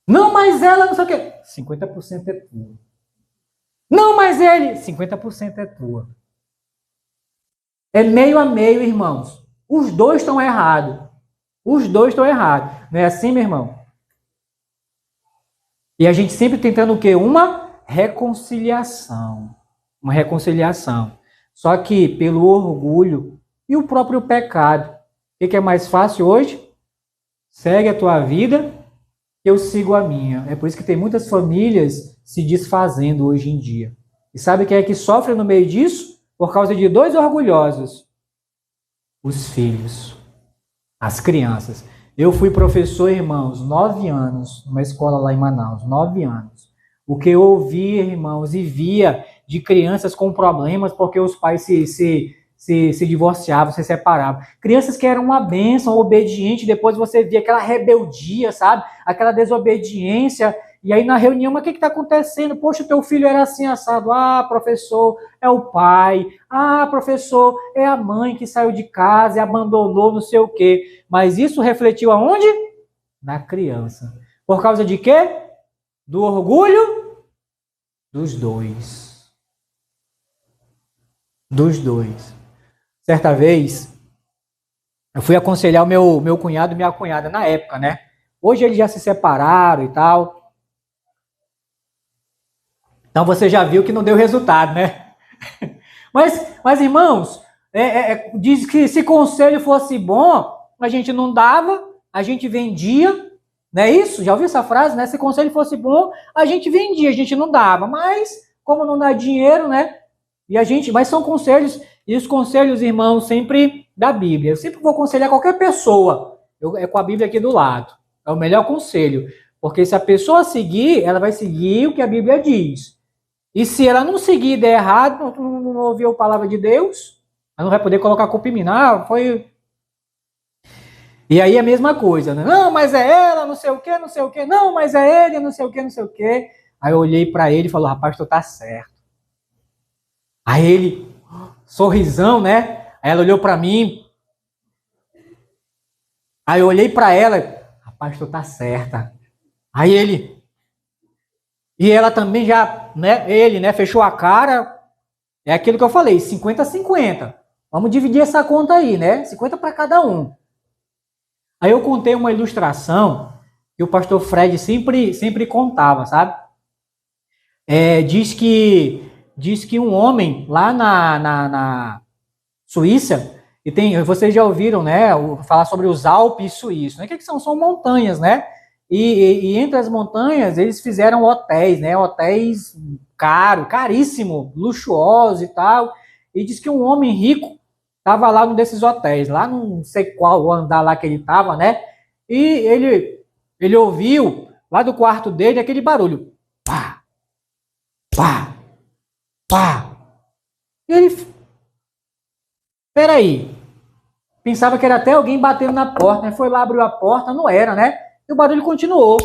S1: Não, mas ela não sei o quê. 50% é tua. Não, mas ele. 50% é tua. É meio a meio, irmãos. Os dois estão errados. Os dois estão errados. Não é assim, meu irmão? E a gente sempre tentando o quê? Uma reconciliação. Uma reconciliação. Só que pelo orgulho e o próprio pecado. O que é mais fácil hoje? Segue a tua vida, eu sigo a minha. É por isso que tem muitas famílias se desfazendo hoje em dia. E sabe quem é que sofre no meio disso? Por causa de 2 orgulhosos. Os filhos. As crianças. Eu fui professor, irmãos, 9 anos, numa escola lá em Manaus, 9 anos. O que eu ouvia, irmãos, e via de crianças com problemas porque os pais se divorciavam, se separavam. Crianças que eram uma bênção, obediente, depois você via aquela rebeldia, sabe? Aquela desobediência, E aí na reunião, mas o que está acontecendo? Poxa, teu filho era assim assado. Ah, professor, é o pai. Ah, professor, é a mãe que saiu de casa e abandonou não sei o quê. Mas isso refletiu aonde? Na criança. Por causa de quê? Do orgulho dos dois. Dos dois. Certa vez, eu fui aconselhar o meu cunhado e minha cunhada na época, né? Hoje eles já se separaram e tal. Então você já viu que não deu resultado, né? Mas irmãos, diz que se conselho fosse bom, a gente não dava, a gente vendia, não é isso? Já ouviu essa frase, né? Se conselho fosse bom, a gente vendia, a gente não dava. Mas, como não dá dinheiro, né? Mas são conselhos, e os conselhos, irmãos, sempre da Bíblia. Eu sempre vou aconselhar qualquer pessoa. É com a Bíblia aqui do lado. É o melhor conselho. Porque se a pessoa seguir, ela vai seguir o que a Bíblia diz. E se ela não seguir e der errado, não ouviu a palavra de Deus, ela não vai poder colocar a culpa em mim. Não, foi... E aí é a mesma coisa, né? Não, mas é ela, não sei o quê, não sei o quê. Não, mas é ele, não sei o quê, não sei o quê. Aí eu olhei para ele e falei, rapaz, tu tá certo. Aí ele, sorrisão, né? Aí ela olhou para mim. Aí eu olhei para ela, rapaz, tu tá certa. Aí ele, e ela também já, né? Ele, né? Fechou a cara. É aquilo que eu falei, 50-50. Vamos dividir essa conta aí, né? 50 para cada um. Aí eu contei uma ilustração que o pastor Fred sempre contava, sabe? Diz que um homem lá na Suíça, vocês já ouviram, né, falar sobre os Alpes suíços, né? O que são? São montanhas, né? E entre as montanhas eles fizeram hotéis, né? Hotéis caríssimo, luxuosos e tal. E diz que um homem rico estava lá num desses hotéis, lá não sei qual andar lá que ele estava, né? E ele ouviu lá do quarto dele aquele barulho. Pá, pá, pá. E ele, peraí, pensava que era até alguém batendo na porta, né? Foi lá, abriu a porta, não era, né? E o barulho continuou.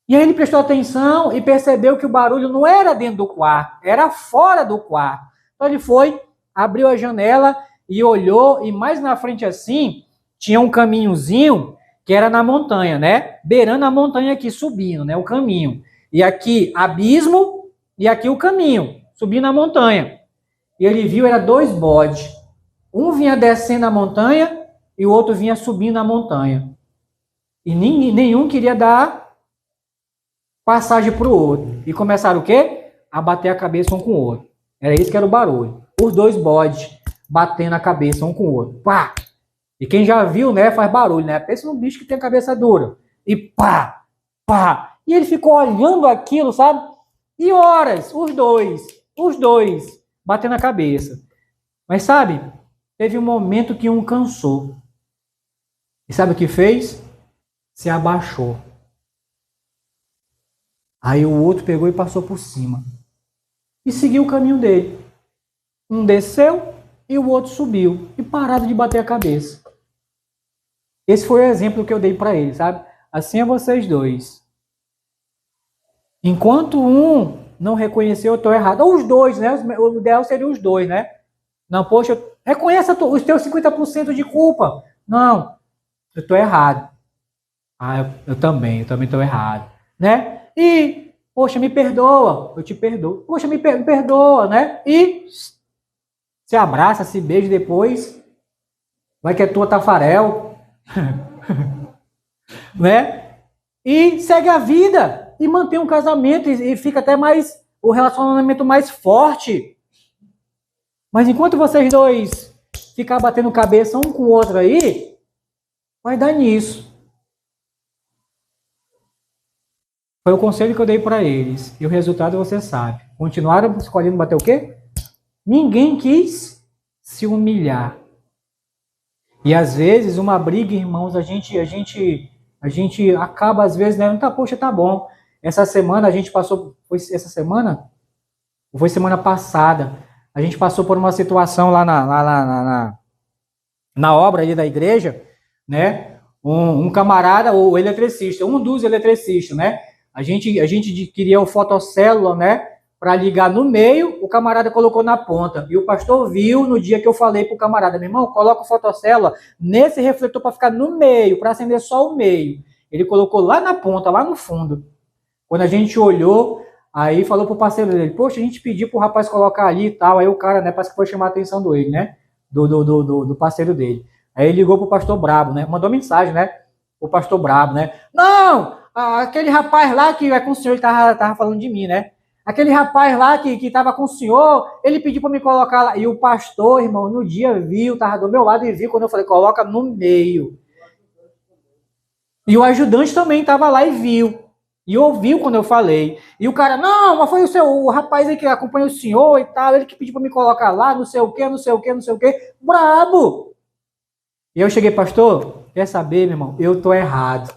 S1: E aí ele prestou atenção e percebeu que o barulho não era dentro do quarto, era fora do quarto. Então ele foi, abriu a janela e olhou, e mais na frente assim, tinha um caminhozinho que era na montanha, né? Beirando a montanha aqui, subindo, né? O caminho. E aqui, abismo, e aqui o caminho, subindo a montanha. E ele viu, era 2 bodes. Um vinha descendo a montanha e o outro vinha subindo a montanha. E nenhum queria dar passagem para o outro. E começaram o quê? A bater a cabeça um com o outro. Era isso que era o barulho. Os 2 bodes batendo a cabeça um com o outro. Pá! E quem já viu, né, faz barulho, né? Pensa num bicho que tem a cabeça dura. E pá! Pá! E ele ficou olhando aquilo, sabe? E horas, os dois, batendo a cabeça. Mas sabe, teve um momento que um cansou. E sabe o que fez? Se abaixou. Aí o outro pegou e passou por cima. E seguiu o caminho dele. Um desceu e o outro subiu. E pararam de bater a cabeça. Esse foi o exemplo que eu dei para ele, sabe? Assim é vocês dois. Enquanto um não reconheceu, eu estou errado. Ou os dois, né? O ideal seria os dois, né? Não, poxa, reconheça os teus 50% de culpa. Não, eu estou errado. Ah, eu também estou errado. Né? E, poxa, me perdoa, eu te perdoo. Poxa, me perdoa, né? E se abraça, se beija depois. Vai que é tua Tafarel. Né? E segue a vida. E mantém um casamento e fica até mais, o relacionamento mais forte. Mas enquanto vocês dois ficar batendo cabeça um com o outro aí, vai dar nisso. Foi o conselho que eu dei para eles. E o resultado você sabe. Continuaram escolhendo bater o quê? Ninguém quis se humilhar. E às vezes uma briga, irmãos, a gente acaba às vezes, né? Tá, poxa, tá bom. Essa semana a gente passou, foi essa semana? Ou foi semana passada? A gente passou por uma situação lá na obra ali da igreja, né? Um camarada, o eletricista, um dos eletricistas, né? A gente queria o fotocélula, né? Para ligar no meio, o camarada colocou na ponta. E o pastor viu no dia que eu falei pro camarada, meu irmão, coloca o fotocélula nesse refletor para ficar no meio, para acender só o meio. Ele colocou lá na ponta, lá no fundo. Quando a gente olhou, aí falou pro parceiro dele, poxa, a gente pediu pro rapaz colocar ali e tal. Aí o cara, né, parece que foi chamar a atenção dele, né? Do parceiro dele. Aí ele ligou pro pastor Brabo, né? Mandou mensagem, né? O pastor Brabo, né? Não! Aquele rapaz lá que é com o senhor, ele tava falando de mim, né? Aquele rapaz lá que tava com o senhor, ele pediu para me colocar lá. E o pastor, irmão, no dia viu, tava do meu lado e viu quando eu falei, coloca no meio. E o ajudante também tava lá e viu. E ouviu quando eu falei. E o cara, não, mas foi o rapaz aí que acompanha o senhor e tal, ele que pediu para me colocar lá, não sei o quê, não sei o quê, não sei o quê. Brabo! E eu cheguei, pastor, quer saber, meu irmão? Eu tô errado.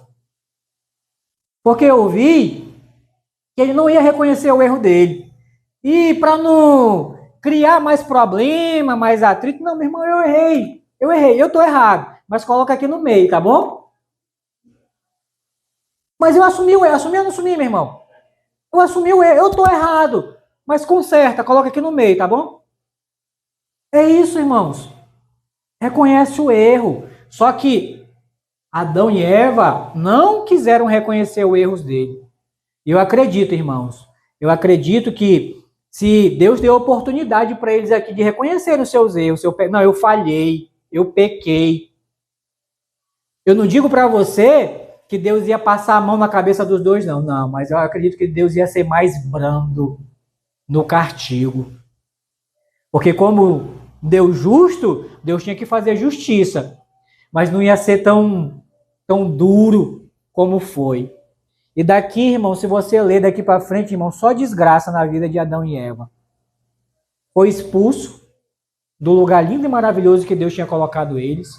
S1: Porque eu vi que ele não ia reconhecer o erro dele. E para não criar mais problema, mais atrito, não, meu irmão, eu errei, eu tô errado, mas coloca aqui no meio, tá bom? Mas eu assumi o erro, assumi ou não assumi, meu irmão? Eu assumi o erro, eu tô errado, mas conserta, coloca aqui no meio, tá bom? É isso, irmãos. Reconhece o erro. Só que Adão e Eva não quiseram reconhecer os erros dele. Eu acredito, irmãos, eu acredito que se Deus deu oportunidade para eles aqui de reconhecer os seus erros, não, eu falhei, eu pequei. Eu não digo para você que Deus ia passar a mão na cabeça dos dois, não, mas eu acredito que Deus ia ser mais brando no castigo. Porque como Deus justo, Deus tinha que fazer justiça, mas não ia ser tão duro como foi. E daqui, irmão, se você ler daqui para frente, irmão, só desgraça na vida de Adão e Eva. Foi expulso do lugar lindo e maravilhoso que Deus tinha colocado eles.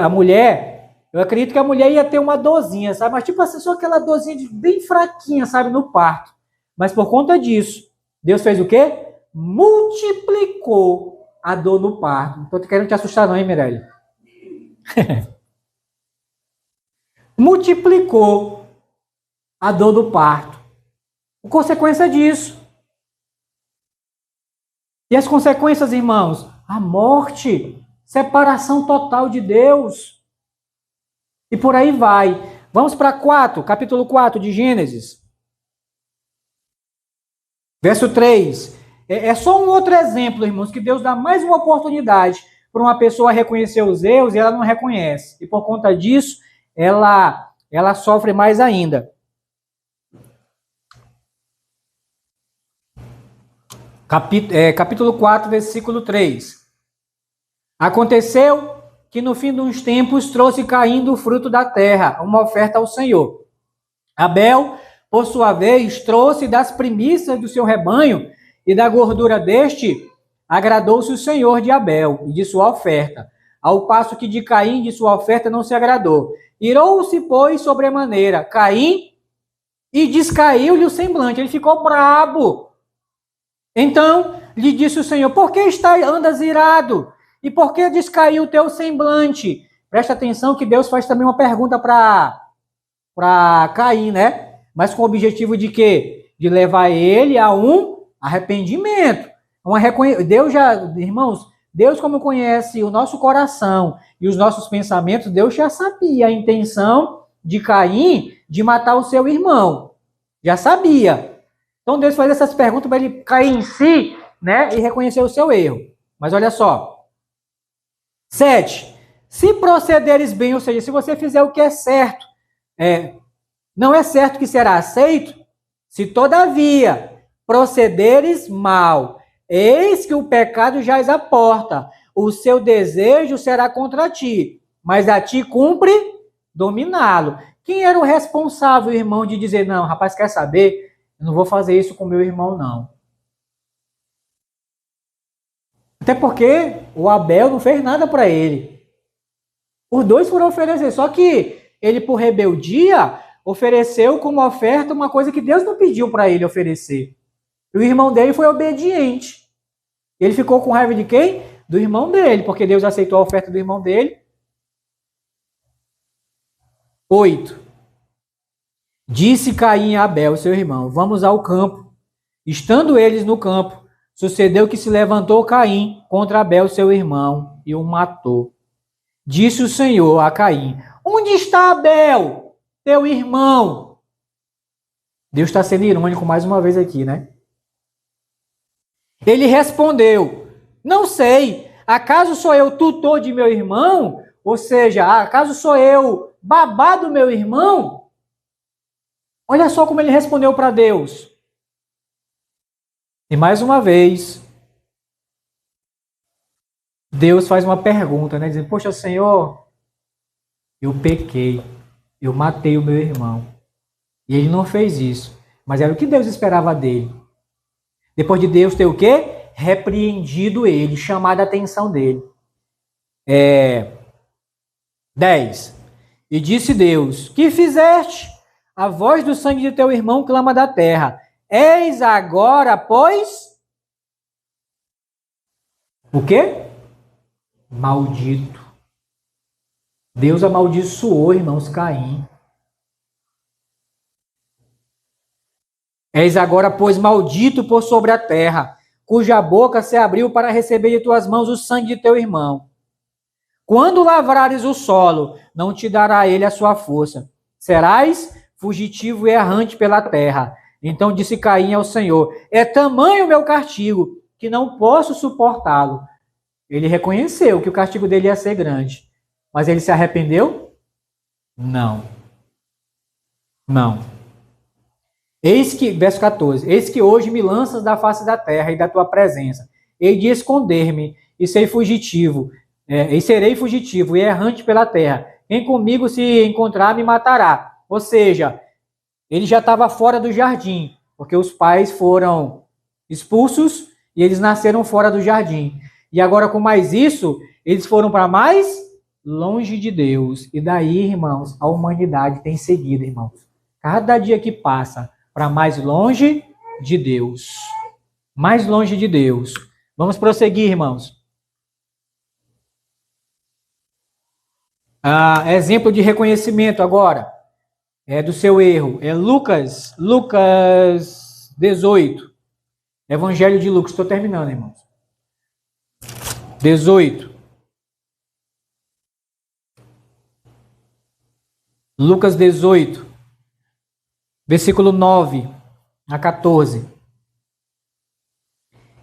S1: A mulher, eu acredito que a mulher ia ter uma dorzinha, sabe? Mas tipo assim, só aquela dorzinha bem fraquinha, sabe? No parto. Mas por conta disso, Deus fez o quê? Multiplicou a dor no parto. Não tô querendo te assustar não, hein, Mirelle? Multiplicou a dor do parto. A consequência disso. E as consequências, irmãos? A morte, separação total de Deus. E por aí vai. Vamos para capítulo 4 de Gênesis. Verso 3. É só um outro exemplo, irmãos, que Deus dá mais uma oportunidade para uma pessoa reconhecer os erros e ela não reconhece. E por conta disso, ela sofre mais ainda. Capítulo 4, versículo 3. Aconteceu que no fim dos tempos trouxe Caim do fruto da terra uma oferta ao Senhor. Abel, por sua vez, trouxe das primícias do seu rebanho e da gordura deste, agradou-se o Senhor de Abel e de sua oferta, ao passo que de Caim de sua oferta não se agradou. Irou-se, pois, sobremaneira Caim e descaiu-lhe o semblante. Ele ficou brabo. Então lhe disse o Senhor, por que andas irado? E por que descaiu o teu semblante? Presta atenção que Deus faz também uma pergunta para Caim, né? Mas com o objetivo de quê? De levar ele a um arrependimento. Deus já, irmãos, Deus como conhece o nosso coração e os nossos pensamentos, Deus já sabia a intenção de Caim de matar o seu irmão. Já sabia. Então Deus faz essas perguntas para ele cair em si, né? E reconhecer o seu erro. Mas olha só. 7. Se procederes bem, ou seja, se você fizer o que é certo, não é certo que será aceito? Se todavia procederes mal, eis que o pecado jaz à porta, o seu desejo será contra ti, mas a ti cumpre dominá-lo. Quem era o responsável, irmão, de dizer, não, rapaz, quer saber? Eu não vou fazer isso com meu irmão, não. Até porque o Abel não fez nada para ele. Os dois foram oferecer, só que ele, por rebeldia, ofereceu como oferta uma coisa que Deus não pediu para ele oferecer. E o irmão dele foi obediente. Ele ficou com raiva de quem? Do irmão dele, porque Deus aceitou a oferta do irmão dele. 8. Disse Caim a Abel, seu irmão: vamos ao campo. Estando eles no campo, sucedeu que se levantou Caim contra Abel, seu irmão, e o matou. Disse o Senhor a Caim: onde está Abel, teu irmão? Deus está sendo irônico mais uma vez aqui, né? Ele respondeu: não sei, acaso sou eu tutor de meu irmão? Ou seja, acaso sou eu babá do meu irmão? Olha só como ele respondeu para Deus. E mais uma vez, Deus faz uma pergunta, né? Dizendo: poxa, Senhor, eu pequei, eu matei o meu irmão. E ele não fez isso. Mas era o que Deus esperava dele. Depois de Deus ter o quê? Repreendido ele, chamado a atenção dele. 10. E disse Deus: que fizeste? A voz do sangue de teu irmão clama da terra. Eis agora, pois... o quê? Maldito. Deus amaldiçoou, irmãos, Caim. Eis agora, pois, maldito por sobre a terra, cuja boca se abriu para receber de tuas mãos o sangue de teu irmão. Quando lavrares o solo, não te dará ele a sua força. Serás fugitivo e errante pela terra. Então disse Caim ao Senhor: é tamanho o meu castigo, que não posso suportá-lo. Ele reconheceu que o castigo dele ia ser grande. Mas ele se arrependeu? Não. Não. Eis que, verso 14, eis que hoje me lanças da face da terra e da tua presença. Hei de esconder-me e serei fugitivo e errante pela terra. Quem comigo se encontrar me matará. Ou seja, ele já estava fora do jardim, porque os pais foram expulsos e eles nasceram fora do jardim. E agora, com mais isso, eles foram para mais longe de Deus. E daí, irmãos, a humanidade tem seguido, irmãos. Cada dia que passa, para mais longe de Deus. Mais longe de Deus. Vamos prosseguir, irmãos. Exemplo de reconhecimento agora. Do seu erro. É Lucas 18. Evangelho de Lucas. Estou terminando, irmãos. 18. Lucas 18. Versículo 9 a 14.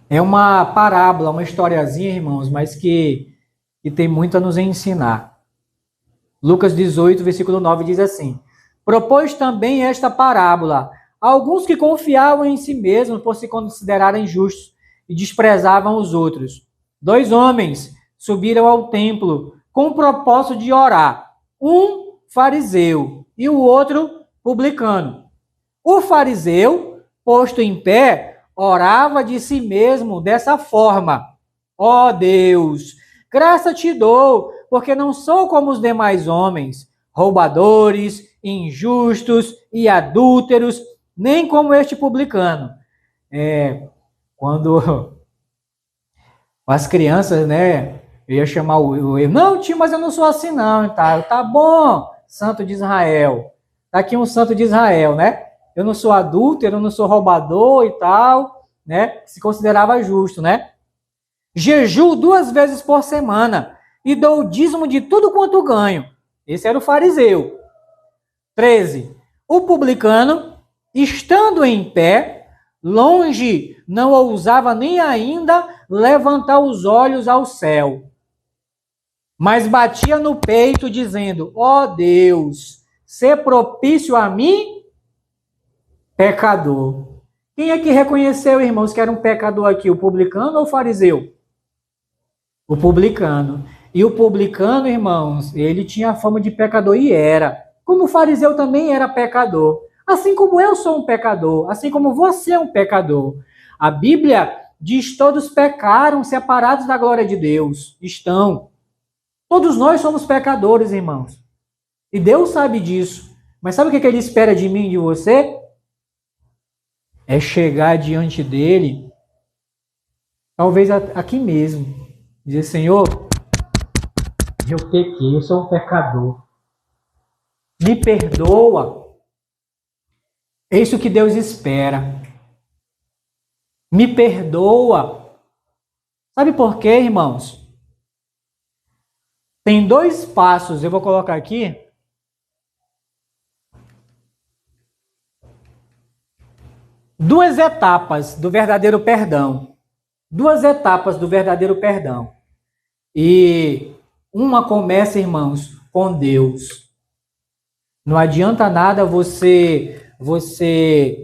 S1: É uma parábola, uma historiazinha, irmãos, mas que tem muito a nos ensinar. Lucas 18, versículo 9 diz assim: propôs também esta parábola a alguns que confiavam em si mesmos por se considerarem justos e desprezavam os outros. 2 homens subiram ao templo com o propósito de orar, um fariseu e o outro publicano. O fariseu, posto em pé, orava de si mesmo dessa forma: ó Deus, graça te dou, porque não sou como os demais homens, roubadores, injustos e adúlteros, nem como este publicano. Quando as crianças, né, eu ia chamar não, tio, mas eu não sou assim não, tá bom, santo de Israel. Tá aqui um santo de Israel, né? Eu não sou adúltero, eu não sou roubador e tal, né? Se considerava justo, né? Jejuo 2 vezes por semana e dou o dízimo de tudo quanto ganho. Esse era o fariseu. 13. O publicano, estando em pé, longe, não ousava nem ainda levantar os olhos ao céu, mas batia no peito, dizendo: ó Deus, sê propício a mim, pecador. Quem é que reconheceu, irmãos, que era um pecador aqui? O publicano ou o fariseu? O publicano. E o publicano, irmãos, ele tinha a fama de pecador e era. Como o fariseu também era pecador. Assim como eu sou um pecador, assim como você é um pecador. A Bíblia diz: todos pecaram, separados da glória de Deus. Estão. Todos nós somos pecadores, irmãos. E Deus sabe disso. Mas sabe o que ele espera de mim e de você? É chegar diante dele, talvez aqui mesmo, dizer: Senhor, eu pequei, eu sou um pecador. Me perdoa. É isso que Deus espera. Me perdoa. Sabe por quê, irmãos? Tem 2 passos, eu vou colocar aqui. Duas etapas do verdadeiro perdão. 2 etapas do verdadeiro perdão. E uma começa, irmãos, com Deus. Não adianta nada você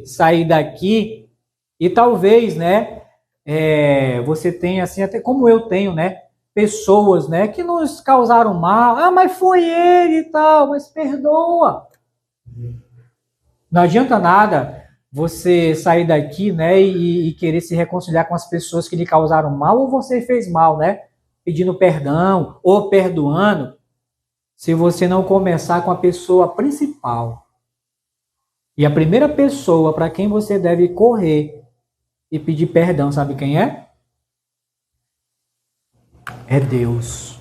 S1: sair daqui e talvez, né, você tenha, assim, até como eu tenho, né, pessoas, né, que nos causaram mal. Ah, mas foi ele e tal, mas perdoa. Não adianta nada você sair daqui, né, e querer se reconciliar com as pessoas que lhe causaram mal ou você fez mal, né, pedindo perdão ou perdoando, se você não começar com a pessoa principal. E a primeira pessoa para quem você deve correr e pedir perdão, sabe quem é? É Deus.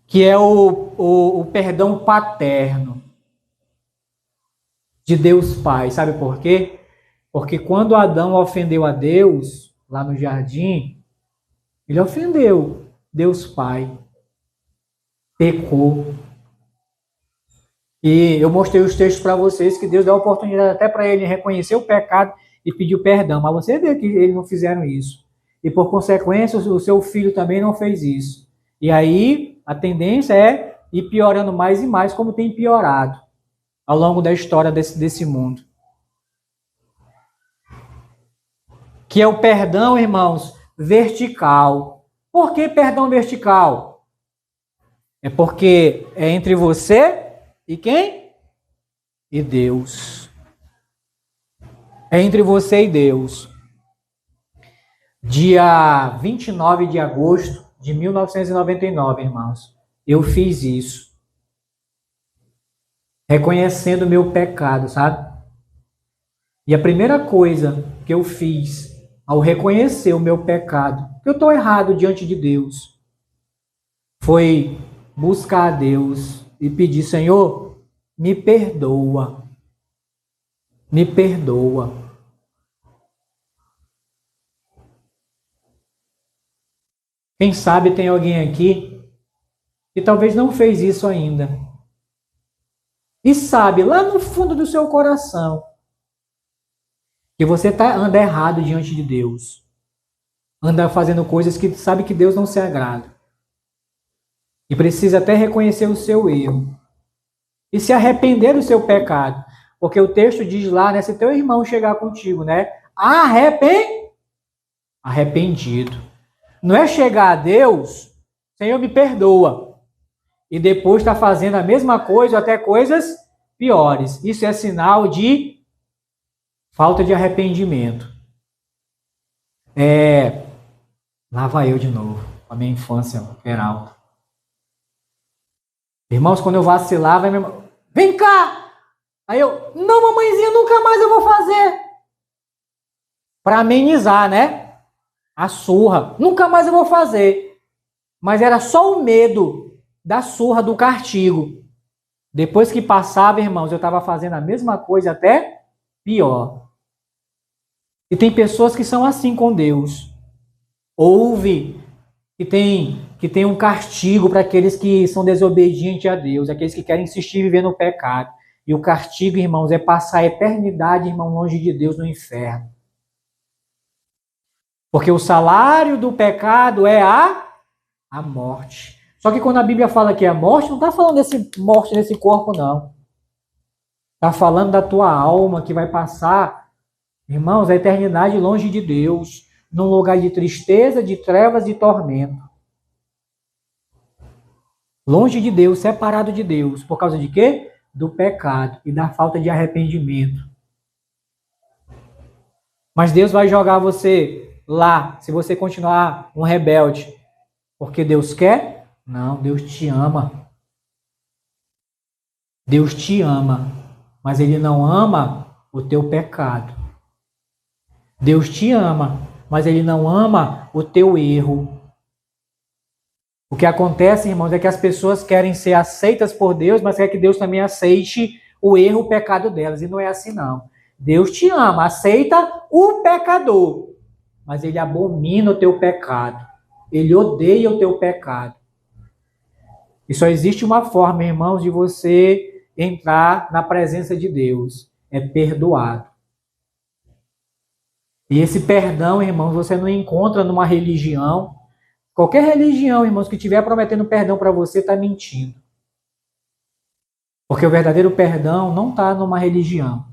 S1: Que é o perdão paterno de Deus Pai. Sabe por quê? Porque quando Adão ofendeu a Deus, lá no jardim, ele ofendeu Deus Pai. Pecou. E eu mostrei os textos para vocês que Deus dá a oportunidade até para ele reconhecer o pecado e pedir perdão. Mas você vê que eles não fizeram isso. E por consequência, o seu filho também não fez isso. E aí, a tendência é ir piorando mais e mais, como tem piorado ao longo da história desse mundo. Que é o perdão, irmãos, vertical. Por que perdão vertical? É porque é entre você e quem? E Deus. É entre você e Deus. Dia 29 de agosto de 1999, irmãos, eu fiz isso. Reconhecendo o meu pecado, sabe? E a primeira coisa que eu fiz ao reconhecer o meu pecado, que eu estou errado diante de Deus, foi buscar a Deus e pedir: Senhor, me perdoa. Me perdoa. Quem sabe tem alguém aqui que talvez não fez isso ainda. E sabe, lá no fundo do seu coração, que você anda errado diante de Deus. Anda fazendo coisas que sabe que Deus não se agrada. E precisa até reconhecer o seu erro. E se arrepender do seu pecado. Porque o texto diz lá, né, se teu irmão chegar contigo, né, arrependido. Não é chegar a Deus, Senhor, me perdoa. E depois está fazendo a mesma coisa, ou até coisas piores. Isso é sinal de falta de arrependimento. Lá vai eu de novo. A minha infância, Peralta. Irmãos, quando eu vacilava, minha irmã, vem cá! Aí eu, não, mamãezinha, nunca mais eu vou fazer. Para amenizar, né? A surra. Nunca mais eu vou fazer. Mas era só o medo da surra, do castigo. Depois que passava, irmãos, eu estava fazendo a mesma coisa, até pior. E tem pessoas que são assim com Deus. Ouve que tem um castigo para aqueles que são desobedientes a Deus, aqueles que querem insistir em viver no pecado. E o castigo, irmãos, é passar a eternidade, irmão, longe de Deus no inferno. Porque o salário do pecado é a morte. Só que quando a Bíblia fala que é a morte, não está falando desse morte nesse corpo, não. Está falando da tua alma que vai passar, irmãos, a eternidade longe de Deus, num lugar de tristeza, de trevas e tormento. Longe de Deus, separado de Deus. Por causa de quê? Do pecado e da falta de arrependimento. Mas Deus vai jogar você lá, se você continuar um rebelde. Porque Deus quer? Não, Deus te ama. Deus te ama, mas Ele não ama o teu pecado. Deus te ama, mas Ele não ama o teu erro. O que acontece, irmãos, é que as pessoas querem ser aceitas por Deus, mas quer que Deus também aceite o erro, o pecado delas. E não é assim, não. Deus te ama, aceita o pecador, mas ele abomina o teu pecado. Ele odeia o teu pecado. E só existe uma forma, irmãos, de você entrar na presença de Deus. É perdoado. E esse perdão, irmãos, você não encontra numa religião. Qualquer religião, irmãos, que estiver prometendo perdão para você, está mentindo. Porque o verdadeiro perdão não está numa religião.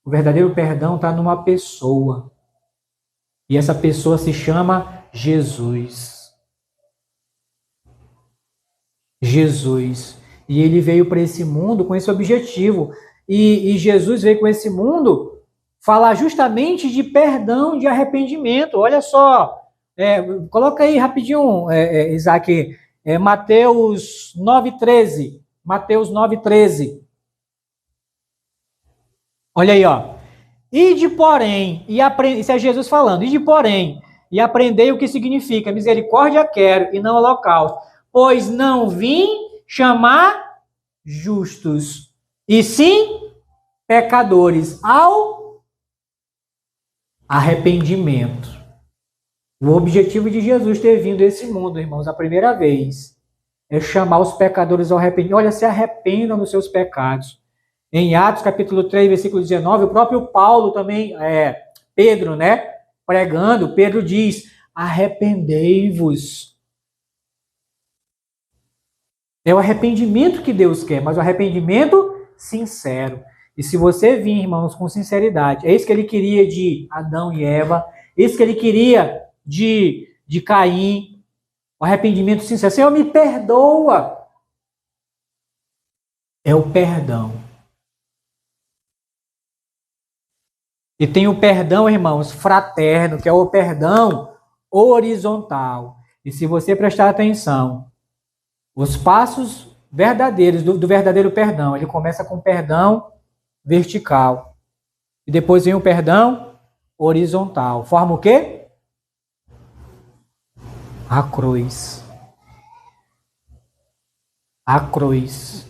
S1: O verdadeiro perdão está numa pessoa. E essa pessoa se chama Jesus. Jesus. E ele veio para esse mundo com esse objetivo. E Jesus veio com esse mundo falar justamente de perdão, de arrependimento. Olha só. Coloca aí rapidinho, Isaac. Mateus 9,13. Mateus 9,13. Olha aí, ó. Ide, porém, isso é Jesus falando, ide, porém, e aprendei o que significa misericórdia quero e não holocausto, pois não vim chamar justos, e sim pecadores ao arrependimento. O objetivo de Jesus ter vindo a esse mundo, irmãos, a primeira vez, é chamar os pecadores ao arrependimento. Olha, se arrependam dos seus pecados. Em Atos, capítulo 3, versículo 19, o próprio Paulo também, Pedro, né, pregando, Pedro diz, arrependei-vos. É o arrependimento que Deus quer, mas o arrependimento sincero. E se você vir, irmãos, com sinceridade, é isso que ele queria de Adão e Eva, é isso que ele queria de Caim, o arrependimento sincero. Senhor, me perdoa. É o perdão. E tem o perdão, irmãos, fraterno, que é o perdão horizontal. E se você prestar atenção, os passos verdadeiros do verdadeiro perdão, ele começa com perdão vertical. E depois vem o perdão horizontal. Forma o quê? A cruz. A cruz.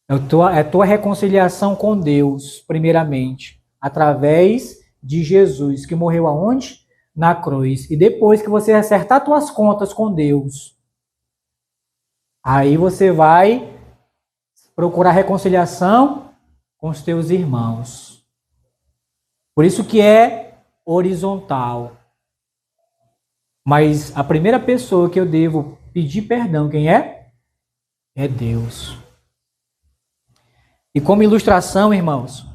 S1: É a tua reconciliação com Deus, primeiramente. Através de Jesus, que morreu aonde? Na cruz. E depois que você acertar tuas contas com Deus, aí você vai procurar reconciliação com os teus irmãos. Por isso que é horizontal. Mas a primeira pessoa que eu devo pedir perdão, quem é? É Deus. E como ilustração, irmãos,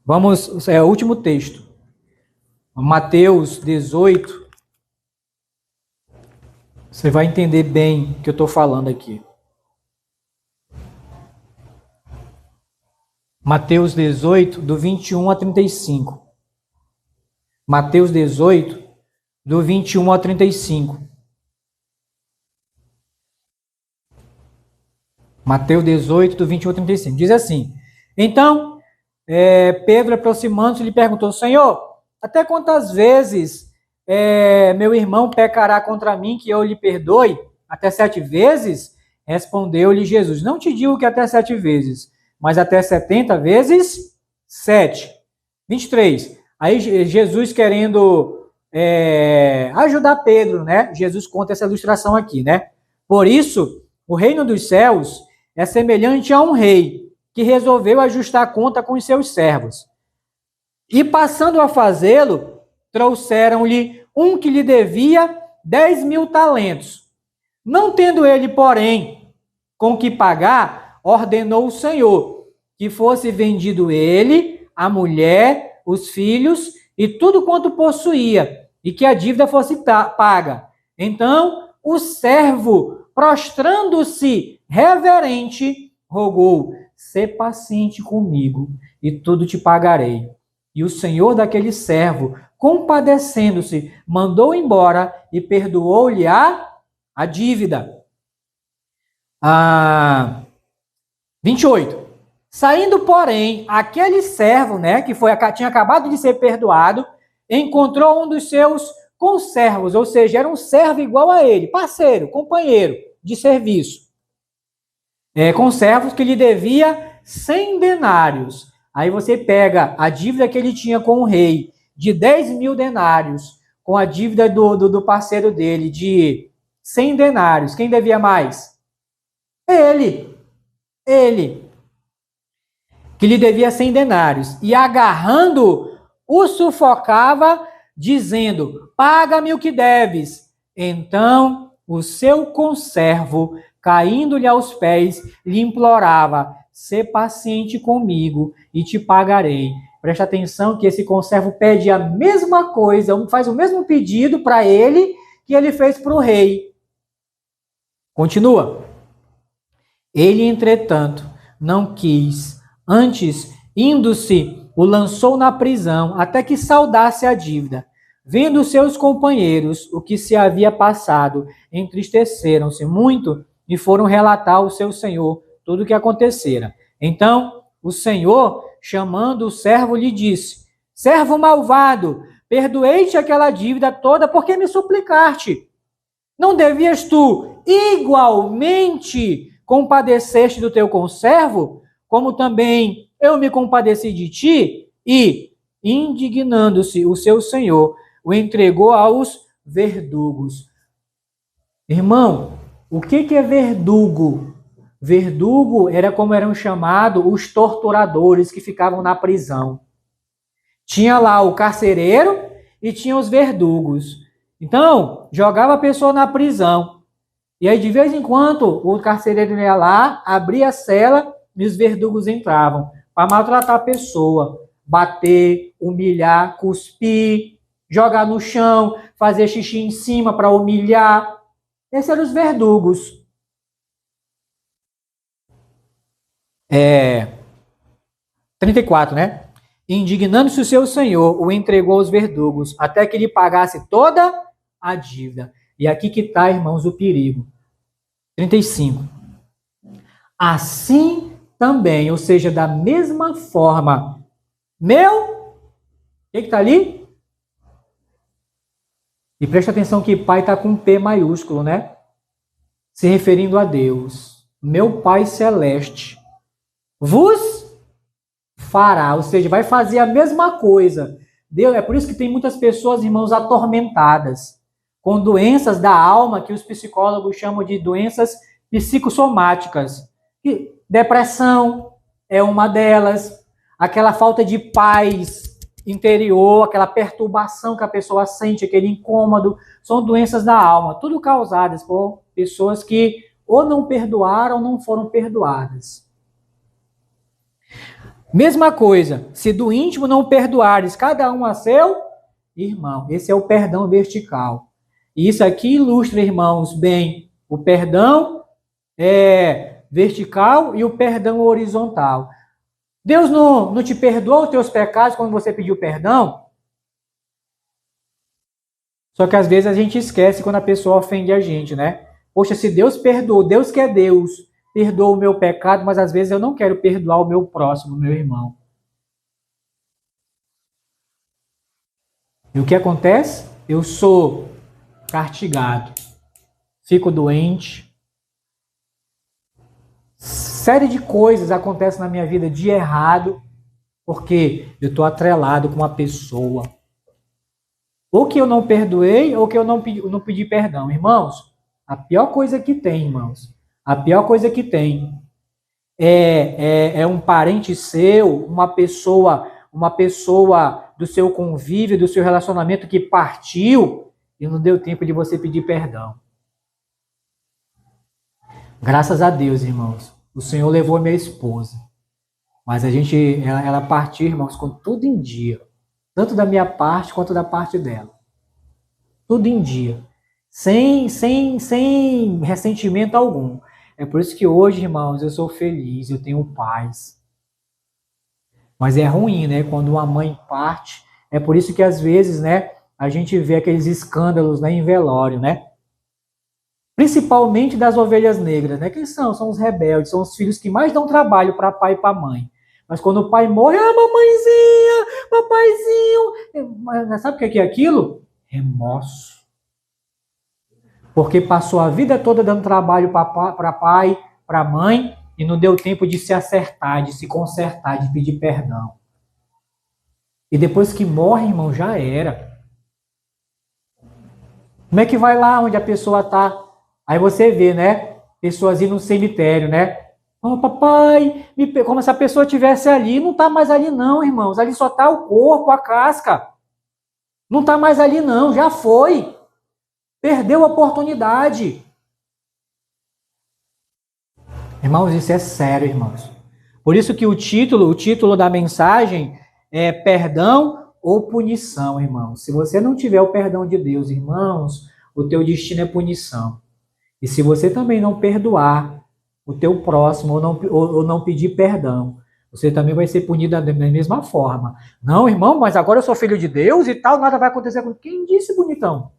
S1: vamos, o último texto. Mateus 18. Você vai entender bem o que eu estou falando aqui. Mateus 18, do 21 a 35. Mateus 18, do 21 a 35. Mateus 18, do 21 a 35. Diz assim: Então, Pedro, aproximando-se, lhe perguntou: Senhor, até quantas vezes meu irmão pecará contra mim que eu lhe perdoe? Até 7 vezes? Respondeu-lhe Jesus: Não te digo que até 7 vezes, mas até 70 vezes 7. 23. Aí Jesus querendo ajudar Pedro, né? Jesus conta essa ilustração aqui, né? Por isso, o reino dos céus é semelhante a um rei que resolveu ajustar a conta com os seus servos. E passando a fazê-lo, trouxeram-lhe um que lhe devia 10.000 talentos. Não tendo ele, porém, com que pagar, ordenou o Senhor que fosse vendido ele, a mulher, os filhos e tudo quanto possuía, e que a dívida fosse paga. Então, o servo, prostrando-se reverente, rogou: sê paciente comigo, e tudo te pagarei. E o senhor daquele servo, compadecendo-se, mandou embora e perdoou-lhe a dívida. 28. Saindo, porém, aquele servo, né, que tinha acabado de ser perdoado, encontrou um dos seus conservos, ou seja, era um servo igual a ele, parceiro, companheiro de serviço. Conservos que lhe devia 100 denários. Aí você pega a dívida que ele tinha com o rei, de 10.000 denários, com a dívida do parceiro dele, de 100 denários. Quem devia mais? Ele. Ele. Que lhe devia 100 denários. E agarrando, o sufocava, dizendo, paga-me o que deves. Então, o seu conservo, caindo-lhe aos pés, lhe implorava, sê paciente comigo e te pagarei. Presta atenção que esse conservo pede a mesma coisa, faz o mesmo pedido para ele que ele fez para o rei. Continua. Ele, entretanto, não quis. Antes, indo-se, o lançou na prisão até que saldasse a dívida. Vendo seus companheiros o que se havia passado, entristeceram-se muito e foram relatar ao seu senhor tudo o que acontecera. Então, o senhor, chamando o servo, lhe disse, servo malvado, perdoei-te aquela dívida toda porque me suplicaste. Não devias tu igualmente compadecer-te do teu conservo, como também eu me compadeci de ti? E, indignando-se o seu senhor, o entregou aos verdugos. Irmão, o que é verdugo? Verdugo era como eram chamados os torturadores que ficavam na prisão. Tinha lá o carcereiro e tinha os verdugos. Então, jogava a pessoa na prisão. E aí, de vez em quando, o carcereiro ia lá, abria a cela e os verdugos entravam para maltratar a pessoa. Bater, humilhar, cuspir, jogar no chão, fazer xixi em cima para humilhar. Esses eram os verdugos. 34, né? Indignando-se o seu senhor, o entregou aos verdugos, até que lhe pagasse toda a dívida. E aqui que está, irmãos, o perigo. 35. Assim também, ou seja, da mesma forma, o que está ali? E presta atenção que pai está com P maiúsculo, né? Se referindo a Deus. Meu Pai Celeste vos fará, ou seja, vai fazer a mesma coisa. Deus, é por isso que tem muitas pessoas, irmãos, atormentadas, com doenças da alma, que os psicólogos chamam de doenças psicossomáticas. E depressão é uma delas, aquela falta de paz interior, aquela perturbação que a pessoa sente, aquele incômodo, são doenças da alma, tudo causadas por pessoas que ou não perdoaram ou não foram perdoadas. Mesma coisa, se do íntimo não perdoares cada um a seu irmão, esse é o perdão vertical. E isso aqui ilustra, irmãos, bem o perdão vertical e o perdão horizontal. Deus não te perdoou os teus pecados quando você pediu perdão? Só que às vezes a gente esquece quando a pessoa ofende a gente, né? Poxa, se Deus perdoou, Deus que é Deus, perdoa o meu pecado, mas às vezes eu não quero perdoar o meu próximo, o meu irmão. E o que acontece? Eu sou castigado, fico doente, série de coisas acontecem na minha vida de errado, porque eu estou atrelado com uma pessoa. Ou que eu não perdoei, ou que eu não pedi perdão. Irmãos, a pior coisa que tem, irmãos, a pior coisa que tem é um parente seu, uma pessoa do seu convívio, do seu relacionamento que partiu e não deu tempo de você pedir perdão. Graças a Deus, irmãos, o Senhor levou minha esposa. Mas ela partiu, irmãos, com tudo em dia. Tanto da minha parte quanto da parte dela. Tudo em dia. Sem ressentimento algum. É por isso que hoje, irmãos, eu sou feliz, eu tenho paz. Mas é ruim, né? Quando uma mãe parte. É por isso que às vezes, né, a gente vê aqueles escândalos, né, em velório, né? Principalmente das ovelhas negras, né? Quem são? São os rebeldes, são os filhos que mais dão trabalho para pai e para mãe. Mas quando o pai morre, mamãezinha, papaizinho. Mas sabe o que é aquilo? Remorso. Porque passou a vida toda dando trabalho para pai, para mãe, e não deu tempo de se acertar, de se consertar, de pedir perdão. E depois que morre, irmão, já era. Como é que vai lá onde a pessoa está? Aí você vê, né? Pessoas indo no cemitério, né? Oh, papai, como se a pessoa estivesse ali. Não está mais ali não, irmãos. Ali só está o corpo, a casca. Não está mais ali não, já foi. Perdeu a oportunidade. Irmãos, isso é sério, irmãos. Por isso que o título da mensagem é perdão ou punição, irmãos. Se você não tiver o perdão de Deus, irmãos, o teu destino é punição. E se você também não perdoar o teu próximo ou não pedir perdão, você também vai ser punido da mesma forma. Não, irmão, mas agora eu sou filho de Deus e tal, nada vai acontecer com... Quem disse, bonitão?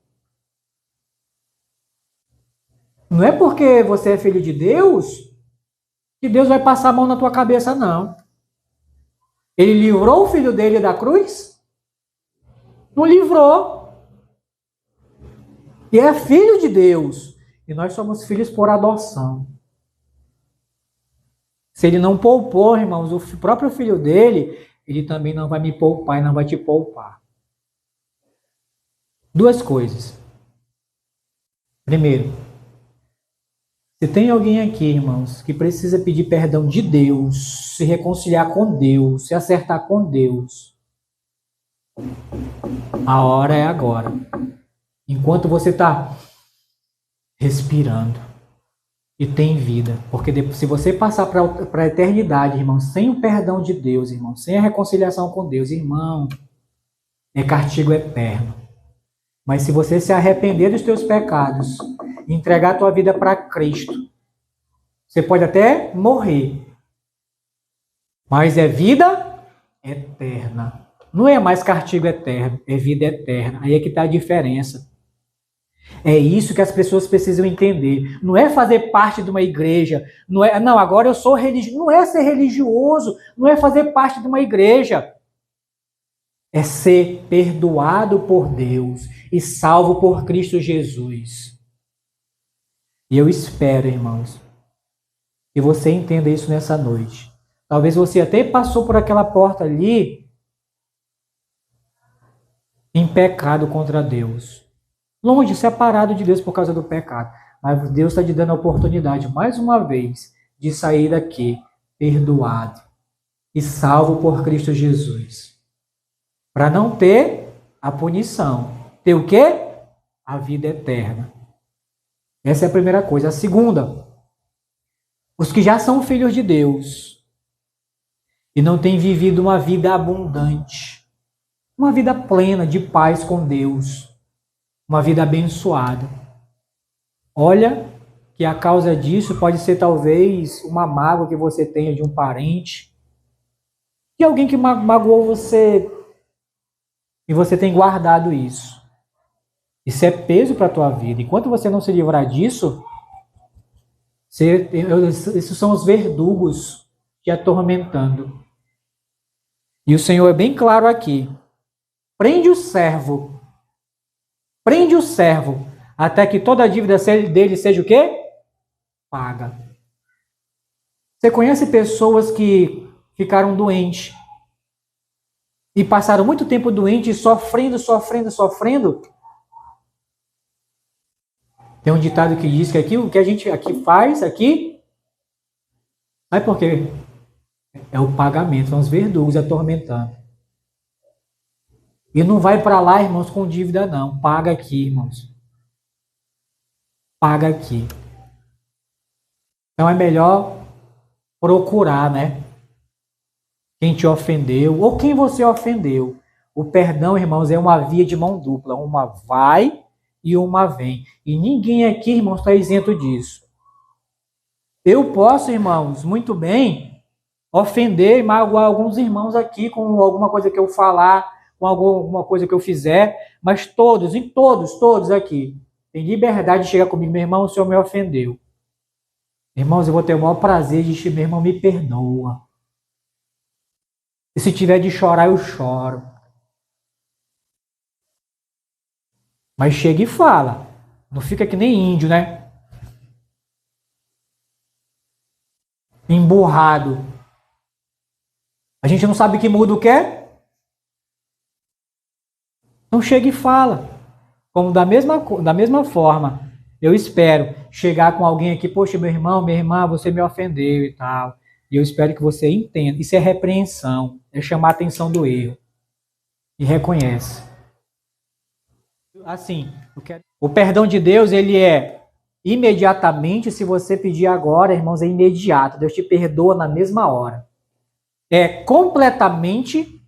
S1: Não é porque você é filho de Deus que Deus vai passar a mão na tua cabeça, não. Ele livrou o filho dele da cruz? Não livrou. E é filho de Deus. E nós somos filhos por adoção. Se ele não poupou, irmãos, o próprio filho dele, ele também não vai me poupar e não vai te poupar. Duas coisas. Primeiro, se tem alguém aqui, irmãos, que precisa pedir perdão de Deus, se reconciliar com Deus, se acertar com Deus, a hora é agora. Enquanto você está respirando e tem vida. Porque se você passar para a eternidade, irmão, sem o perdão de Deus, irmão, sem a reconciliação com Deus, irmão, é castigo eterno. Mas se você se arrepender dos teus pecados, entregar a tua vida para Cristo, você pode até morrer, mas é vida eterna. Não é mais castigo eterno, é vida eterna. Aí é que está a diferença. É isso que as pessoas precisam entender. Não é fazer parte de uma igreja. Não, agora eu sou religioso. Não é ser religioso. Não é fazer parte de uma igreja. É ser perdoado por Deus e salvo por Cristo Jesus. E eu espero, irmãos, que você entenda isso nessa noite. Talvez você até passou por aquela porta ali em pecado contra Deus. Longe, separado de Deus por causa do pecado. Mas Deus está te dando a oportunidade, mais uma vez, de sair daqui perdoado e salvo por Cristo Jesus. Para não ter a punição. Ter o quê? A vida eterna. Essa é a primeira coisa. A segunda, os que já são filhos de Deus e não têm vivido uma vida abundante, uma vida plena de paz com Deus, uma vida abençoada. Olha que a causa disso pode ser talvez uma mágoa que você tenha de um parente, de alguém que magoou você e você tem guardado isso. Isso é peso para a tua vida. Enquanto você não se livrar disso, esses são os verdugos te atormentando. E o Senhor é bem claro aqui. Prende o servo até que toda a dívida dele seja o quê? Paga. Você conhece pessoas que ficaram doentes e passaram muito tempo doentes, sofrendo? Tem um ditado que diz que aqui, o que a gente aqui faz, aqui, sabe por quê? É o pagamento, são os verdugos atormentando. E não vai para lá, irmãos, com dívida não. Paga aqui, irmãos. Paga aqui. Então é melhor procurar, né? Quem te ofendeu ou quem você ofendeu. O perdão, irmãos, é uma via de mão dupla. Uma vai e uma vem. E ninguém aqui, irmãos, está isento disso. Eu posso, irmãos, muito bem ofender e magoar alguns irmãos aqui com alguma coisa que eu falar, com alguma coisa que eu fizer, mas todos aqui têm liberdade de chegar comigo, meu irmão, o senhor me ofendeu. Irmãos, eu vou ter o maior prazer de dizer, meu irmão, me perdoa. E se tiver de chorar, eu choro. Mas chega e fala. Não fica que nem índio, né? emburrado. A gente não sabe que muda o quê? Não chega e fala. Como da mesma forma, eu espero chegar com alguém aqui, poxa, meu irmão, minha irmã, você me ofendeu e tal. E eu espero que você entenda. Isso é repreensão, é chamar a atenção do erro. E reconhece. Assim, o perdão de Deus, ele é imediatamente, se você pedir agora, irmãos, é imediato. Deus te perdoa na mesma hora. É completamente,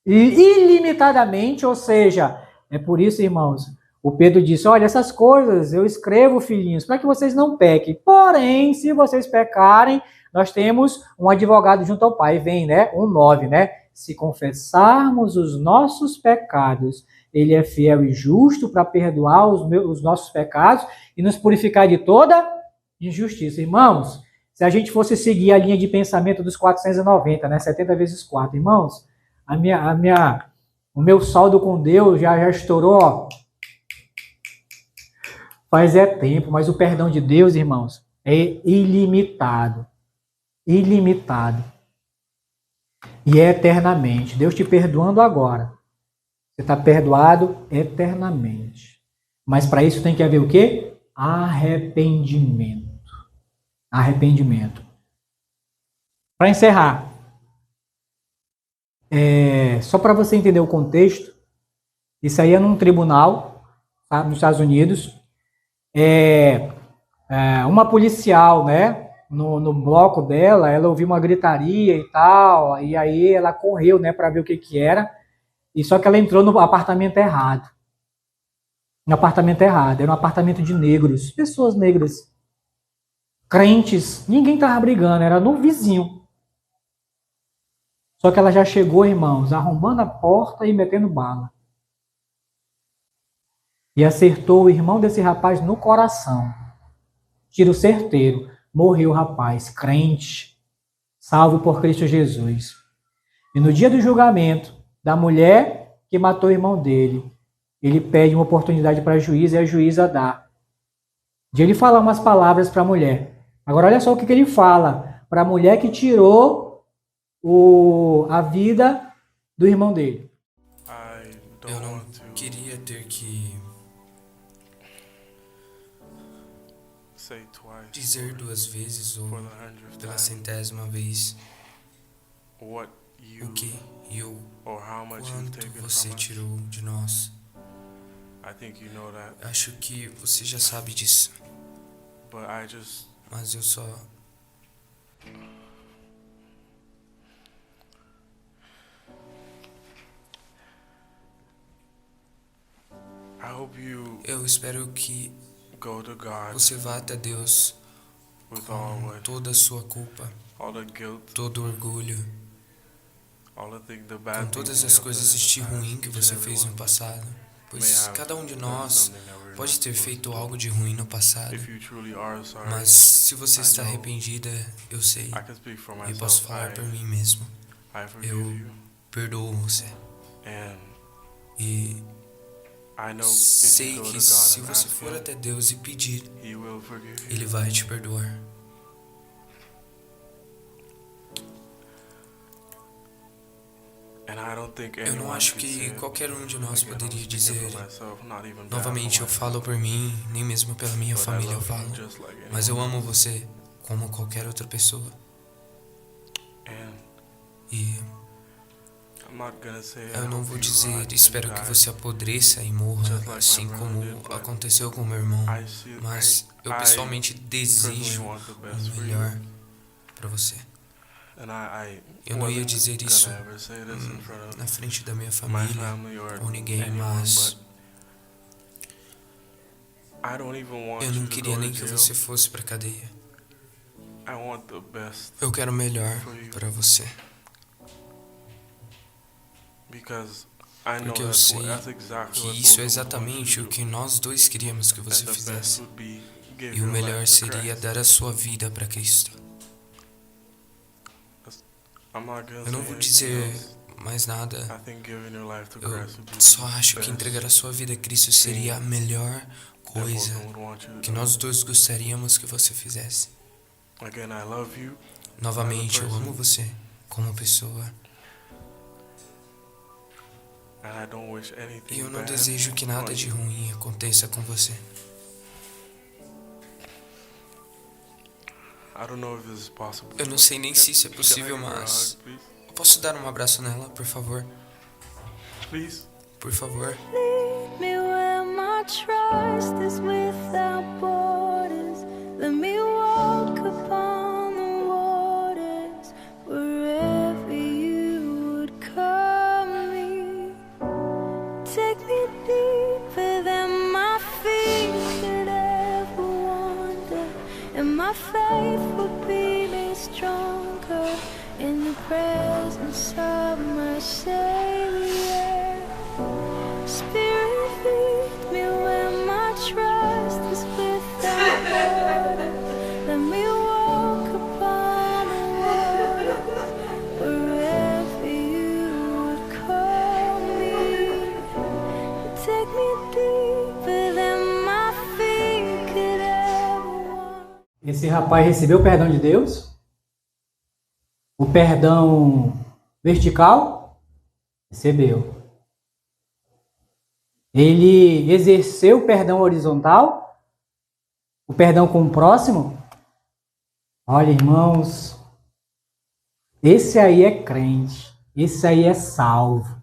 S1: ilimitadamente, ou seja, é por isso, irmãos, o Pedro disse, olha, essas coisas eu escrevo, filhinhos, para que vocês não pequem. Porém, se vocês pecarem, nós temos um advogado junto ao Pai. Vem, né? 1:9, né? Se confessarmos os nossos pecados, ele é fiel e justo para perdoar os nossos pecados e nos purificar de toda injustiça. Irmãos, se a gente fosse seguir a linha de pensamento dos 490, né? 70 vezes 4, irmãos, o meu saldo com Deus já estourou, ó, faz tempo, mas o perdão de Deus, irmãos, é ilimitado. Ilimitado. E é eternamente. Deus te perdoando agora. Você está perdoado eternamente. Mas para isso tem que haver o quê? Arrependimento. Arrependimento. Para encerrar, só para você entender o contexto, isso aí é num tribunal, tá, nos Estados Unidos. Uma policial, né? No bloco dela, ela ouviu uma gritaria e tal, e aí ela correu, né, para ver o que era. E só que ela entrou no apartamento errado. No apartamento errado. Era um apartamento de negros, pessoas negras, crentes. Ninguém tava brigando, era no vizinho. Só que ela já chegou, irmãos, arrombando a porta e metendo bala. E acertou o irmão desse rapaz no coração. Tiro certeiro. Morreu o rapaz, crente, salvo por Cristo Jesus. E no dia do julgamento da mulher que matou o irmão dele, ele pede uma oportunidade para a juíza e a juíza dá. De ele falar umas palavras para a mulher. Agora olha só o que ele fala para a mulher que tirou a vida do irmão dele.
S2: Eu não queria ter que dizer 2 vezes ou pela 100ª vez o que e o quanto você tirou de nós. Acho que você já sabe disso. Mas eu só eu espero que você vá até Deus com toda a sua culpa, todo o orgulho, com todas as coisas de ruim que você fez no passado, pois cada um de nós pode ter feito algo de ruim no passado, mas se você está arrependida, eu sei, e posso falar por mim mesmo, eu perdoo você, e sei que se você for até Deus e pedir, Ele vai te perdoar. Eu não acho que qualquer um de nós poderia dizer, novamente eu falo por mim, nem mesmo pela minha família eu falo, mas eu amo você como qualquer outra pessoa. E eu não vou dizer, espero que você apodreça e morra, assim como aconteceu com meu irmão, mas eu pessoalmente desejo o melhor para você. Eu não ia dizer isso na frente da minha família ou ninguém, mas eu não queria nem que você fosse para cadeia. Eu quero o melhor para você. Porque eu sei que isso é exatamente o que nós dois queríamos que você fizesse. E o melhor seria dar a sua vida para Cristo. Eu não vou dizer mais nada. Eu só acho que entregar a sua vida a Cristo seria a melhor coisa que nós dois gostaríamos que você fizesse. Novamente, eu amo você como pessoa. E eu não desejo que nada de ruim aconteça com você. Eu não sei nem se isso é possível, mas... eu posso dar um abraço nela, por favor? Por favor.
S3: Lead me where my trust is without borders. Let me walk upon the waters wherever you would call me. Take me deeper than my feet could ever wander, and my faith will be made stronger in the presence of my Savior. Spirit, lead me where my trust is without border. Let me walk upon the water wherever you would call me. Take me deeper than my feet could ever walk.
S1: Esse rapaz recebeu o perdão de Deus? O perdão vertical? Recebeu. Ele exerceu o perdão horizontal? O perdão com o próximo? Olha, irmãos, esse aí é crente, esse aí é salvo.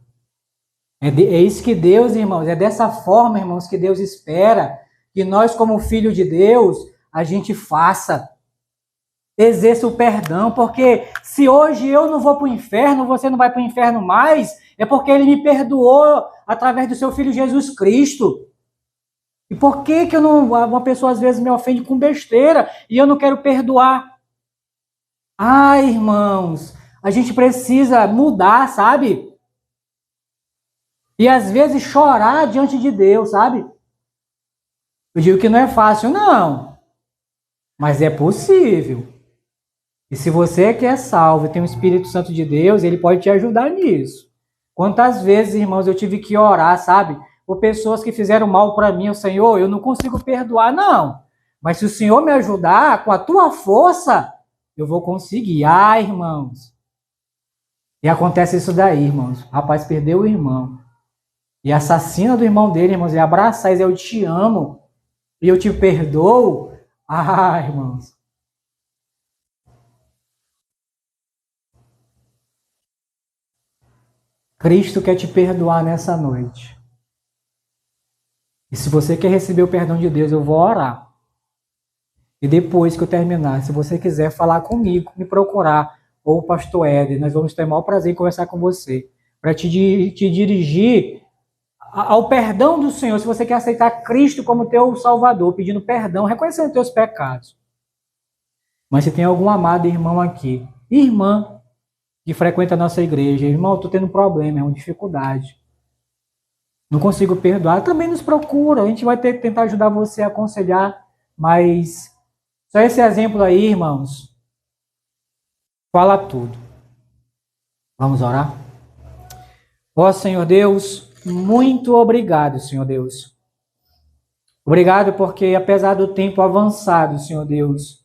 S1: É isso que Deus, irmãos, é dessa forma, irmãos, que Deus espera que nós, como filho de Deus, a gente faça. Exerça o perdão, porque se hoje eu não vou para o inferno, você não vai para o inferno mais, é porque Ele me perdoou através do seu Filho Jesus Cristo. E por que eu não... uma pessoa às vezes me ofende com besteira e eu não quero perdoar? Ai, irmãos, a gente precisa mudar, sabe? E às vezes chorar diante de Deus, sabe? Eu digo que não é fácil, não. Mas é possível. E se você que é salvo e tem o Espírito Santo de Deus, Ele pode te ajudar nisso. Quantas vezes, irmãos, eu tive que orar, sabe? Por pessoas que fizeram mal para mim, o Senhor, eu não consigo perdoar, não. Mas se o Senhor me ajudar com a tua força, eu vou conseguir. Ah, irmãos. E acontece isso daí, irmãos. O rapaz perdeu o irmão. E a assassina do irmão dele, irmãos, ele abraça e diz, eu te amo e eu te perdoo. Ah, irmãos. Cristo quer te perdoar nessa noite. E se você quer receber o perdão de Deus, eu vou orar. E depois que eu terminar, se você quiser falar comigo, me procurar, ou o pastor Éder, nós vamos ter o maior prazer em conversar com você, para te dirigir ao perdão do Senhor. Se você quer aceitar Cristo como teu Salvador, pedindo perdão, reconhecendo teus pecados. Mas se tem algum amado irmão aqui, irmã, que frequenta a nossa igreja, irmão, eu estou tendo um problema, é uma dificuldade. Não consigo perdoar, também nos procura, a gente vai tentar ajudar você a aconselhar, mas só esse exemplo aí, irmãos, fala tudo. Vamos orar? Ó Senhor Deus, muito obrigado, Senhor Deus. Obrigado porque, apesar do tempo avançado, Senhor Deus,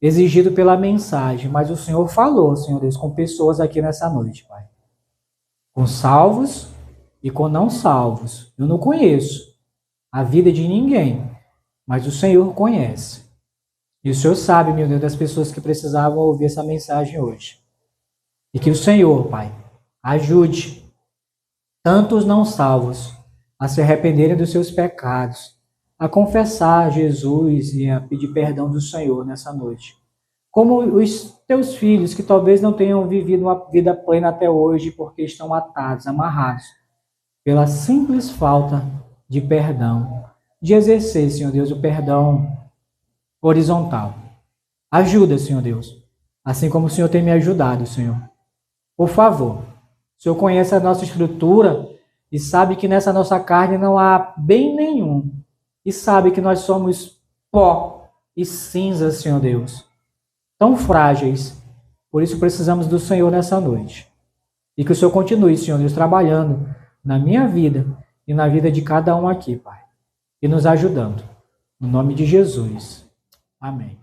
S1: exigido pela mensagem, mas o Senhor falou, Senhor Deus, com pessoas aqui nessa noite, Pai. Com salvos e com não salvos. Eu não conheço a vida de ninguém, mas o Senhor conhece. E o Senhor sabe, meu Deus, das pessoas que precisavam ouvir essa mensagem hoje. E que o Senhor, Pai, ajude tantos não salvos a se arrependerem dos seus pecados, a confessar Jesus e a pedir perdão do Senhor nessa noite. Como os teus filhos que talvez não tenham vivido uma vida plena até hoje porque estão atados, amarrados, pela simples falta de perdão, de exercer, Senhor Deus, o perdão horizontal. Ajuda, Senhor Deus, assim como o Senhor tem me ajudado, Senhor. Por favor, o Senhor conhece a nossa estrutura e sabe que nessa nossa carne não há bem nenhum. E sabe que nós somos pó e cinza, Senhor Deus. Tão frágeis. Por isso precisamos do Senhor nessa noite. E que o Senhor continue, Senhor Deus, trabalhando na minha vida e na vida de cada um aqui, Pai. E nos ajudando. No nome de Jesus. Amém.